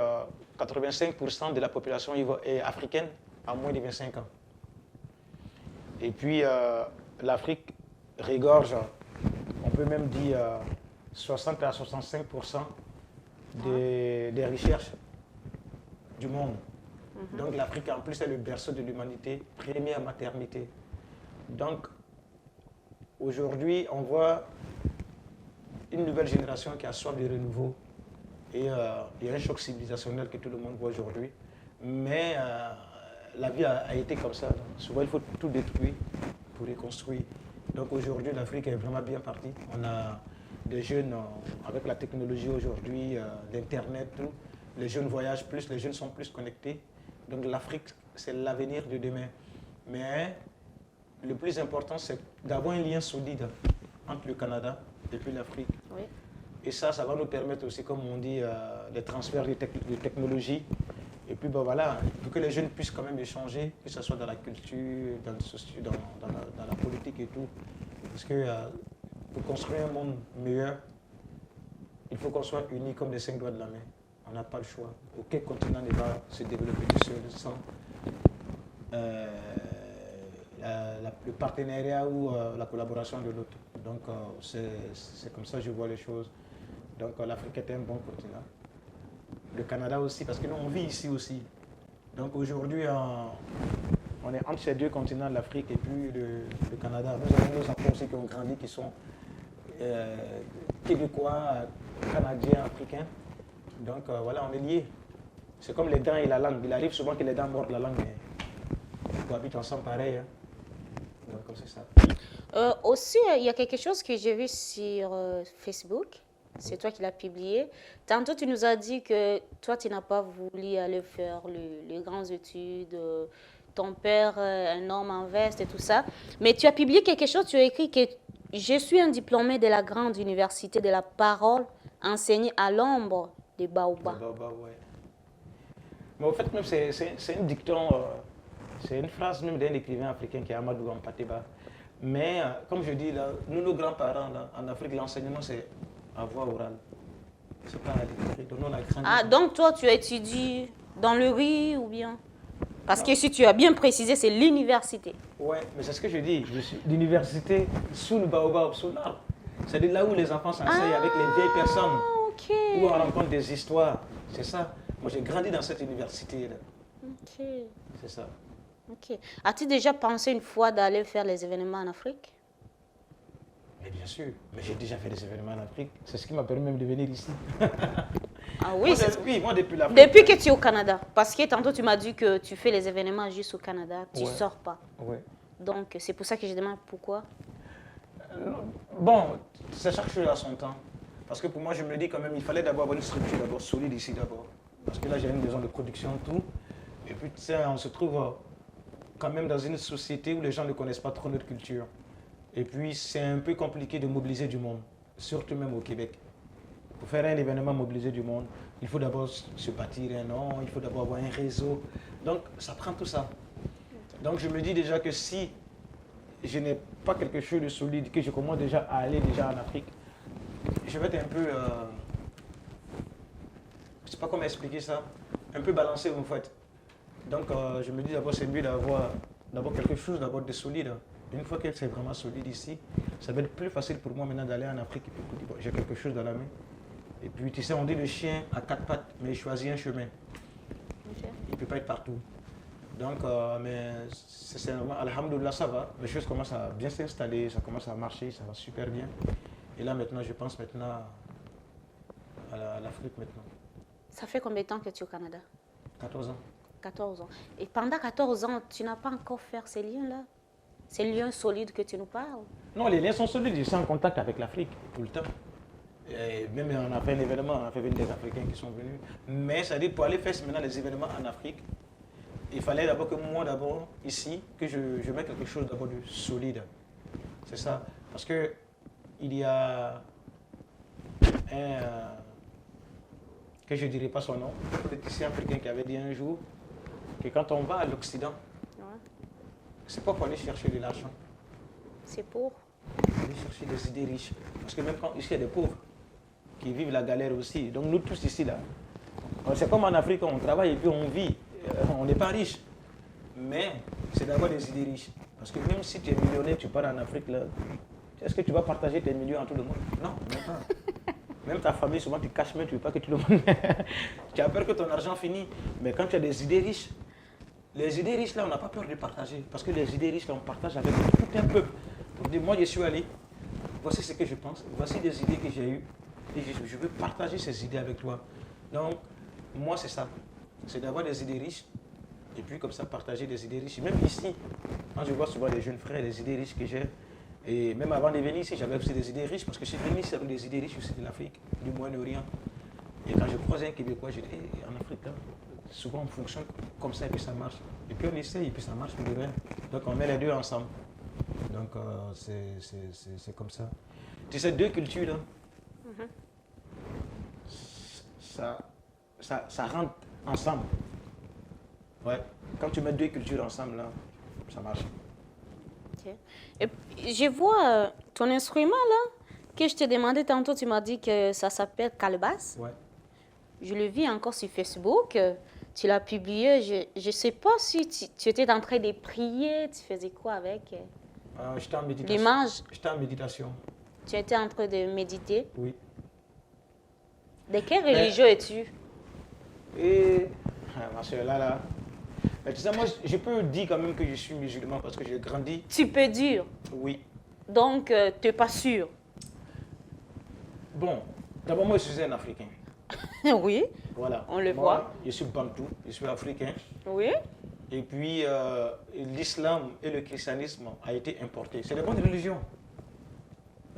[SPEAKER 2] 85% de la population est africaine à moins de 25 ans. Et puis, l'Afrique regorge, on peut même dire 60 à 65% des recherches du monde. Donc l'Afrique, en plus, est le berceau de l'humanité, première maternité. Donc, aujourd'hui, on voit une nouvelle génération qui a soif de renouveau. Et il y a un choc civilisationnel que tout le monde voit aujourd'hui. Mais la vie a été comme ça. Donc, souvent, il faut tout détruire pour reconstruire. Donc aujourd'hui, l'Afrique est vraiment bien partie. On a des jeunes, avec la technologie aujourd'hui, l'Internet, tout. Les jeunes voyagent plus, les jeunes sont plus connectés. Donc l'Afrique, c'est l'avenir de demain. Mais le plus important, c'est d'avoir un lien solide entre le Canada et puis l'Afrique.
[SPEAKER 1] Oui.
[SPEAKER 2] Et ça va nous permettre aussi, comme on dit, des transferts de technologie. Et puis ben voilà, pour que les jeunes puissent quand même échanger, que ce soit dans la culture, dans la politique et tout. Parce que pour construire un monde meilleur, il faut qu'on soit unis comme les 5 doigts de la main. On n'a pas le choix. Aucun continent ne va se développer tout seul sans le partenariat ou la collaboration de l'autre. Donc c'est comme ça que je vois les choses. Donc l'Afrique est un bon continent. Le Canada aussi, parce que nous on vit ici aussi. Donc aujourd'hui, on est entre ces deux continents, l'Afrique et puis le Canada. Nous avons nos enfants aussi qui ont grandi, qui sont québécois, canadiens, africains. Donc voilà, on est liés. C'est comme les dents et la langue. Il arrive souvent que les dents mordent la langue, mais on cohabite ensemble pareil. Hein. Donc comme c'est ça.
[SPEAKER 1] Aussi, il y a quelque chose que j'ai vu sur Facebook. C'est toi qui l'as publié. Tantôt, tu nous as dit que toi, tu n'as pas voulu aller faire les grandes études. Ton père, un homme en veste et tout ça. Mais tu as publié quelque chose, tu as écrit que je suis un diplômé de la grande université de la parole enseignée à l'ombre des baobabs.
[SPEAKER 2] Ouais. Mais au fait, même, c'est un dicton, c'est une phrase même d'un écrivain africain qui est Amadou Ampateba. Mais comme je dis, là, nous, nos grands-parents, en Afrique, l'enseignement, c'est à voix orale. C'est pas à l'écrit.
[SPEAKER 1] Ah, donc toi, tu étudies dans le riz ou bien? Parce que si tu as bien précisé, c'est l'université.
[SPEAKER 2] Oui, mais c'est ce que je dis. Je suis l'université sous le baobab, sous l'arbre. C'est là où les enfants s'enseignent avec les vieilles personnes.
[SPEAKER 1] Ok.
[SPEAKER 2] Où on rencontre des histoires. C'est ça. Moi, j'ai grandi dans cette université-là.
[SPEAKER 1] Ok.
[SPEAKER 2] C'est ça.
[SPEAKER 1] Ok. As-tu déjà pensé une fois d'aller faire les événements en Afrique?
[SPEAKER 2] Mais bien sûr, mais j'ai déjà fait des événements en Afrique. C'est ce qui m'a permis même de venir ici.
[SPEAKER 1] Ah oui,
[SPEAKER 2] Oui, moi depuis l'Afrique.
[SPEAKER 1] depuis que tu es au Canada. Parce que tantôt, tu m'as dit que tu fais les événements juste au Canada, tu ne
[SPEAKER 2] Ouais.
[SPEAKER 1] sors pas.
[SPEAKER 2] Ouais.
[SPEAKER 1] Donc, c'est pour ça que je demande pourquoi.
[SPEAKER 2] Bon, c'est chaque chose à son temps. Parce que pour moi, je me dis quand même, il fallait d'abord avoir une structure d'abord solide ici d'abord. Parce que là, j'ai une maison de production, tout. Et puis, tu sais, on se trouve quand même dans une société où les gens ne connaissent pas trop notre culture. Et puis, c'est un peu compliqué de mobiliser du monde, surtout même au Québec. Pour faire un événement mobiliser du monde, il faut d'abord se bâtir un nom, il faut d'abord avoir un réseau. Donc, ça prend tout ça. Donc, je me dis déjà que si je n'ai pas quelque chose de solide, que je commence déjà à aller déjà en Afrique, je vais être un peu, je ne sais pas comment expliquer ça, un peu balancé en fait. Donc je me dis d'abord c'est mieux d'avoir quelque chose d'abord de solide. Une fois que c'est vraiment solide ici, ça va être plus facile pour moi maintenant d'aller en Afrique et puis bon, j'ai quelque chose dans la main. Et puis tu sais, on dit le chien à quatre pattes, mais il choisit un chemin.
[SPEAKER 1] Ok.
[SPEAKER 2] Il ne peut pas être partout. Donc, mais c'est normal. Alhamdoulilah, ça va. Les choses commencent à bien s'installer, ça commence à marcher, ça va super bien. Et là maintenant, je pense maintenant à l'Afrique maintenant.
[SPEAKER 1] Ça fait combien de temps que tu es au Canada?
[SPEAKER 2] 14 ans.
[SPEAKER 1] 14 ans. Et pendant 14 ans, tu n'as pas encore fait ces liens-là? Ces liens solides que tu nous parles?
[SPEAKER 2] Non, les liens sont solides. Je suis en contact avec l'Afrique tout le temps. Et même on a fait un événement, on a fait venir des Africains qui sont venus. Mais ça dit pour aller faire maintenant les événements en Afrique, il fallait d'abord que moi, d'abord, ici, que je mette quelque chose d'abord de solide. C'est ça. Parce que il y a un, que je ne dirai pas son nom, un politicien africain qui avait dit un jour que quand on va à l'Occident,
[SPEAKER 1] Ouais.
[SPEAKER 2] c'est pas pour aller chercher de l'argent,
[SPEAKER 1] C'est pour?
[SPEAKER 2] aller chercher des idées riches. Parce que même quand ici il y a des pauvres qui vivent la galère aussi. Donc nous tous ici là, c'est comme en Afrique, on travaille et puis on vit. On n'est pas riche. Mais c'est d'avoir des idées riches. Parce que même si tu es millionnaire, tu pars en Afrique là, est-ce que tu vas partager tes millions à tout le monde? Non, même pas. Même ta famille, souvent tu caches, mais tu ne veux pas que tout le monde. Tu as peur que ton argent finisse. Mais quand tu as des idées riches, les idées riches là, on n'a pas peur de partager. Parce que les idées riches là, on partage avec tout un peuple. Pour dire, moi je suis allé, voici ce que je pense, voici des idées que j'ai eues. Et je veux partager ces idées avec toi. Donc, moi c'est ça. C'est d'avoir des idées riches. Et puis comme ça, partager des idées riches. Même ici, quand je vois souvent les jeunes frères, les idées riches que j'ai. Et même avant de venir ici, j'avais aussi des idées riches. Parce que je suis venu ici avec des idées riches aussi de l'Afrique, du Moyen-Orient. Et quand je croise un Québécois, je dis, hey, en Afrique, là, souvent on fonctionne comme ça et puis ça marche. Et puis on essaye et puis ça marche pour de vrai. Donc on met les deux ensemble. Donc c'est comme ça. Tu sais, deux cultures, là, ça rentre ensemble. Ouais. Quand tu mets deux cultures ensemble, là, ça marche.
[SPEAKER 1] Ok. Et puis, je vois ton instrument là, que je t'ai demandé tantôt, tu m'as dit que ça s'appelle calebasse.
[SPEAKER 2] Ouais.
[SPEAKER 1] Je le vis encore sur Facebook. Tu l'as publié. Je ne sais pas si tu étais en train de prier. Tu faisais quoi avec
[SPEAKER 2] J'étais en méditation.
[SPEAKER 1] l'image?
[SPEAKER 2] J'étais en méditation.
[SPEAKER 1] Tu étais en train de méditer.
[SPEAKER 2] Oui.
[SPEAKER 1] De quelle religion es-tu?
[SPEAKER 2] Et ma soeur, là. Mais tu sais, moi, je peux dire quand même que je suis musulman parce que j'ai grandi.
[SPEAKER 1] Tu peux dire.
[SPEAKER 2] Oui.
[SPEAKER 1] Donc, tu n'es pas sûr.
[SPEAKER 2] Bon, d'abord, moi, je suis un Africain.
[SPEAKER 1] Oui.
[SPEAKER 2] Voilà.
[SPEAKER 1] On le
[SPEAKER 2] Moi,
[SPEAKER 1] voit.
[SPEAKER 2] Je suis bantou, je suis africain.
[SPEAKER 1] Oui.
[SPEAKER 2] Et puis, l'islam et le christianisme a été importés. C'est des bonnes religions.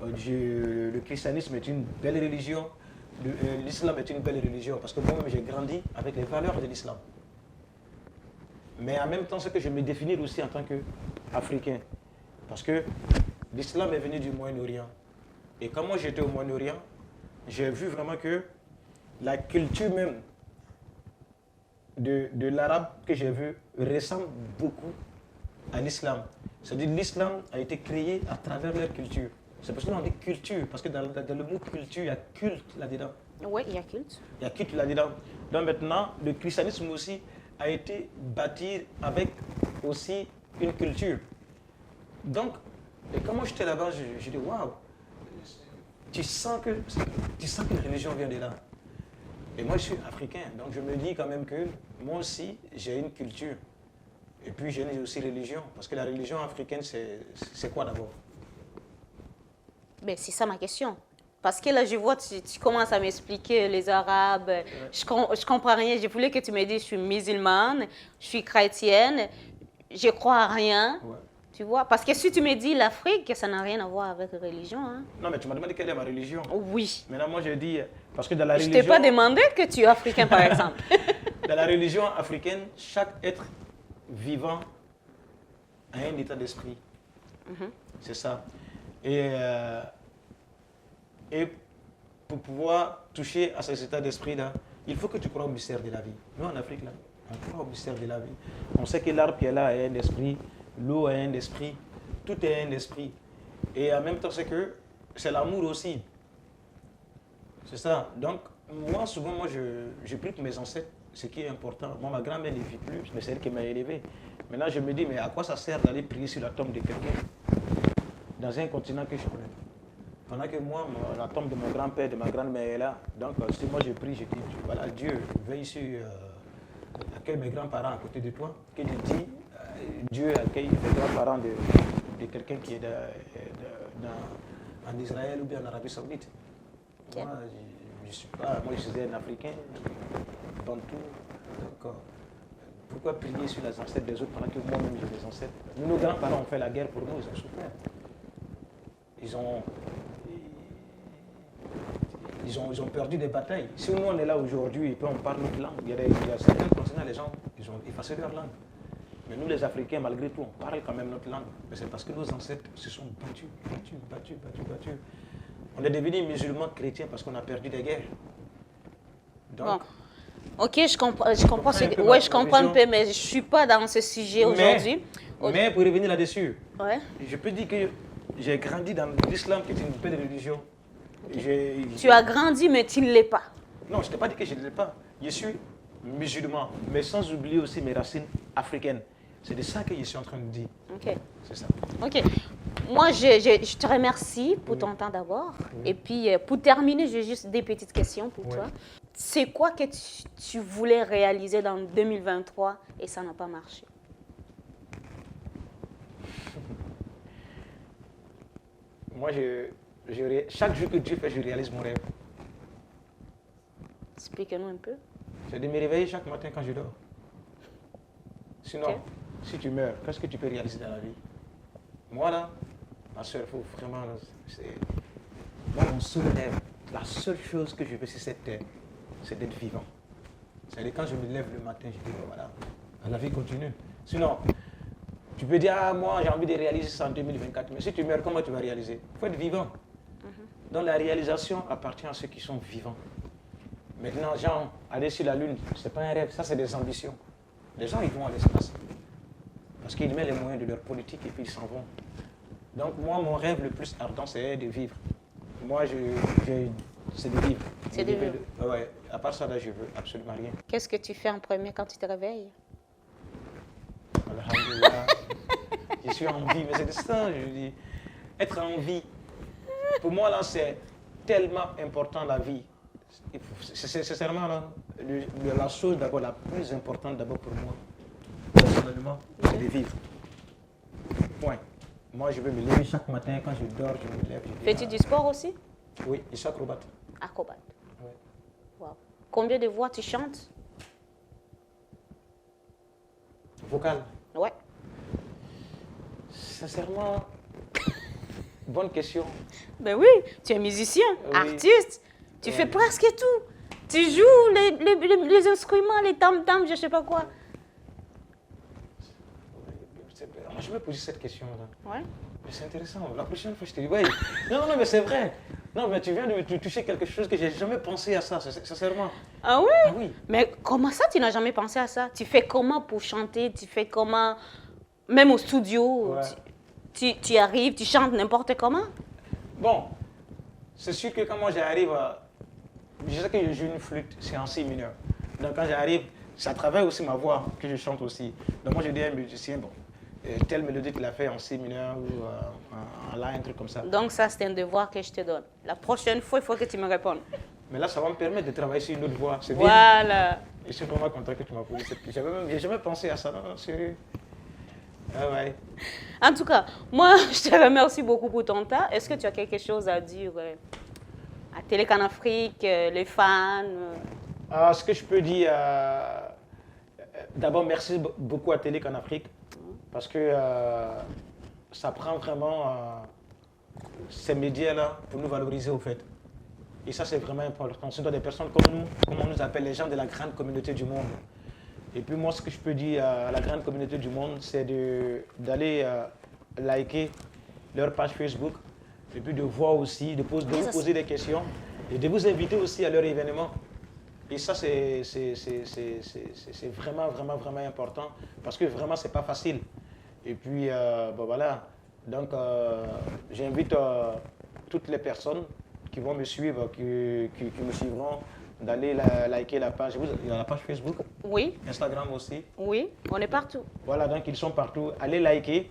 [SPEAKER 2] Le christianisme est une belle religion. L'islam est une belle religion parce que moi-même, j'ai grandi avec les valeurs de l'islam. Mais en même temps, c'est que je me définis aussi en tant qu'Africain. Parce que l'islam est venu du Moyen-Orient. Et quand moi j'étais au Moyen-Orient, j'ai vu vraiment que la culture même de l'arabe que j'ai vu ressemble beaucoup à l'islam. C'est-à-dire que l'islam a été créé à travers leur culture. C'est pour ça qu'on dit culture, parce que dans le mot culture, il y a culte là-dedans.
[SPEAKER 1] Oui, il y a culte.
[SPEAKER 2] Il y a culte là-dedans. Donc maintenant, le christianisme aussi a été bâti avec aussi une culture. Donc, et quand moi j'étais là-bas, je dis waouh, tu sens que la religion vient de là. Et moi je suis africain, donc je me dis quand même que moi aussi j'ai une culture. Et puis j'ai aussi religion, parce que la religion africaine c'est quoi d'abord?
[SPEAKER 1] Ben, c'est ça ma question. Parce que là, je vois, tu commences à m'expliquer les Arabes. Je comprends rien. Je voulais que tu me dises, je suis musulmane, je suis chrétienne, je crois à rien.
[SPEAKER 2] Ouais.
[SPEAKER 1] Tu vois? Parce que si tu me dis l'Afrique, ça n'a rien à voir avec la religion. Hein?
[SPEAKER 2] Non, mais tu m'as demandé quelle est ma religion.
[SPEAKER 1] Oui.
[SPEAKER 2] Maintenant, moi, je dis, parce que dans la
[SPEAKER 1] Je
[SPEAKER 2] religion...
[SPEAKER 1] t'ai pas demandé que tu es africain, par exemple.
[SPEAKER 2] Dans la religion africaine, chaque être vivant a un état d'esprit. C'est ça. Et pour pouvoir toucher à cet état d'esprit-là, il faut que tu crois au mystère de la vie. Nous, en Afrique, là, on croit au mystère de la vie. On sait que l'arbre qui est là a un esprit, l'eau a un esprit, tout est un esprit. Et en même temps, c'est l'amour aussi. C'est ça. Donc, moi, souvent, je prie pour mes ancêtres, ce qui est important. Moi, ma grand-mère ne vit plus, mais c'est elle qui m'a élevé. Maintenant, je me dis, mais à quoi ça sert d'aller prier sur la tombe de quelqu'un dans un continent que je connais? Pendant que moi, la tombe de mon grand-père, de ma grand-mère est là. Donc, si moi je prie, je dis, voilà, Dieu, veille sur accueille mes grands-parents à côté de toi. Que je dis, Dieu accueille les grands-parents de quelqu'un qui est en Israël ou bien en Arabie Saoudite. Okay. Moi, je suis pas, moi, je suis un Africain, bantou. Donc, pourquoi prier sur les ancêtres des autres pendant que moi-même j'ai des ancêtres? Nous, nos grands-parents ont fait la guerre pour nous, ils ont souffert. Ils ont perdu des batailles. Si nous on est là aujourd'hui et puis on parle notre langue, il y a certains continents, les gens ils ont effacé leur langue. Mais nous les Africains, malgré tout, on parle quand même notre langue. Mais c'est parce que nos ancêtres se sont battus. On est devenus musulmans chrétiens parce qu'on a perdu des guerres. Donc,
[SPEAKER 1] bon. Ok, je comprends un peu, mais je ne suis pas dans ce sujet aujourd'hui.
[SPEAKER 2] Mais pour revenir là-dessus,
[SPEAKER 1] ouais.
[SPEAKER 2] Je peux dire que j'ai grandi dans l'islam qui est une belle religion.
[SPEAKER 1] Tu as grandi, mais tu ne l'es pas.
[SPEAKER 2] Non, je ne t'ai pas dit que je ne l'ai pas. Je suis musulman, mais sans oublier aussi mes racines africaines. C'est de ça que je suis en train de dire.
[SPEAKER 1] Ok.
[SPEAKER 2] C'est ça.
[SPEAKER 1] Ok. Moi, je te remercie pour ton temps d'abord. Et puis, pour terminer, j'ai juste des petites questions pour toi. C'est quoi que tu voulais réaliser dans 2023 et ça n'a pas marché?
[SPEAKER 2] Moi, chaque jour que Dieu fait, je réalise mon rêve.
[SPEAKER 1] Explique-nous un peu.
[SPEAKER 2] C'est de me réveiller chaque matin quand je dors. Sinon, si tu meurs, qu'est-ce que tu peux réaliser dans la vie? Moi, là, ma soeur, il faut vraiment... Moi, mon seul rêve, la seule chose que je veux sur cette terre, c'est d'être vivant. C'est-à-dire quand je me lève le matin, je dis, voilà, la vie continue. Sinon, tu peux dire, ah, moi, j'ai envie de réaliser ça en 2024. Mais si tu meurs, comment tu vas réaliser? Il faut être vivant. Donc la réalisation appartient à ceux qui sont vivants. Maintenant, genre, aller sur la Lune, ce n'est pas un rêve, ça c'est des ambitions. Les gens, ils vont à l'espace. Parce qu'ils mettent les moyens de leur politique et puis ils s'en vont. Donc moi, mon rêve le plus ardent, c'est de vivre. Moi, c'est de vivre.
[SPEAKER 1] C'est de vivre.
[SPEAKER 2] Ouais, à part ça, là, je veux absolument rien.
[SPEAKER 1] Qu'est-ce que tu fais en premier quand tu te réveilles?
[SPEAKER 2] Alhamdulillah. Je suis en vie, mais c'est de ça, je dis. Être en vie. Pour moi, là, c'est tellement important, la vie. C'est sincèrement la chose d'abord, la plus importante d'abord pour moi, personnellement, c'est de vivre. Point. Moi, je veux me lever chaque matin, quand je dors, je me lève.
[SPEAKER 1] Fais-tu du sport aussi?
[SPEAKER 2] Oui, je suis acrobate.
[SPEAKER 1] Acrobate.
[SPEAKER 2] Oui.
[SPEAKER 1] Wow. Combien de voix tu chantes?
[SPEAKER 2] Vocal?
[SPEAKER 1] Ouais.
[SPEAKER 2] Sincèrement, bonne question.
[SPEAKER 1] Ben oui, tu es musicien, artiste, tu fais presque tout. Tu joues les instruments, les tam-tams, je ne sais pas quoi.
[SPEAKER 2] Je vais poser cette question-là.
[SPEAKER 1] Ouais.
[SPEAKER 2] Mais c'est intéressant. La prochaine fois, je te dis, ouais. Non, mais c'est vrai. Non, mais tu viens de me toucher quelque chose que je n'ai jamais pensé à ça, sincèrement.
[SPEAKER 1] Ah oui?
[SPEAKER 2] Ah oui.
[SPEAKER 1] Mais comment ça, tu n'as jamais pensé à ça? Tu fais comment pour chanter? Tu fais comment? Même au studio, ouais. tu arrives, tu chantes n'importe comment?
[SPEAKER 2] Bon, c'est sûr que quand moi j'arrive, je sais que je joue une flûte, c'est en si mineur. Donc quand j'arrive, ça travaille aussi ma voix, que je chante aussi. Donc moi je dis à un musicien, bon, telle mélodie qu'il a fait en si mineur ou en la, un truc comme ça.
[SPEAKER 1] Donc ça c'est un devoir que je te donne. La prochaine fois, il faut que tu me répondes.
[SPEAKER 2] Mais là, ça va me permettre de travailler sur une autre voix.
[SPEAKER 1] Voilà.
[SPEAKER 2] Je suis vraiment content que tu m'as posé cette question. J'ai jamais pensé à ça, non, sérieux. Ah ouais.
[SPEAKER 1] En tout cas, moi, je te remercie beaucoup pour ton temps. Est-ce que tu as quelque chose à dire à Télécan Afrique, les fans
[SPEAKER 2] Ce que je peux dire, d'abord, merci beaucoup à Télé en Afrique parce que ça prend vraiment ces médias-là pour nous valoriser au fait. Et ça, c'est vraiment important. Ce sont des personnes comme nous, comme on nous appelle les gens de la grande communauté du monde. Et puis moi, ce que je peux dire à la grande communauté du monde, c'est d'aller liker leur page Facebook et puis de voir aussi, de vous poser des questions et de vous inviter aussi à leur événement. Et ça, c'est vraiment, vraiment, vraiment important parce que vraiment, c'est pas facile. Et puis, bon, voilà. Donc, j'invite toutes les personnes qui vont me suivre, qui me suivront, d'aller liker la page. Il y a la page Facebook.
[SPEAKER 1] Oui.
[SPEAKER 2] Instagram aussi.
[SPEAKER 1] Oui, on est partout.
[SPEAKER 2] Voilà, donc ils sont partout. Allez liker.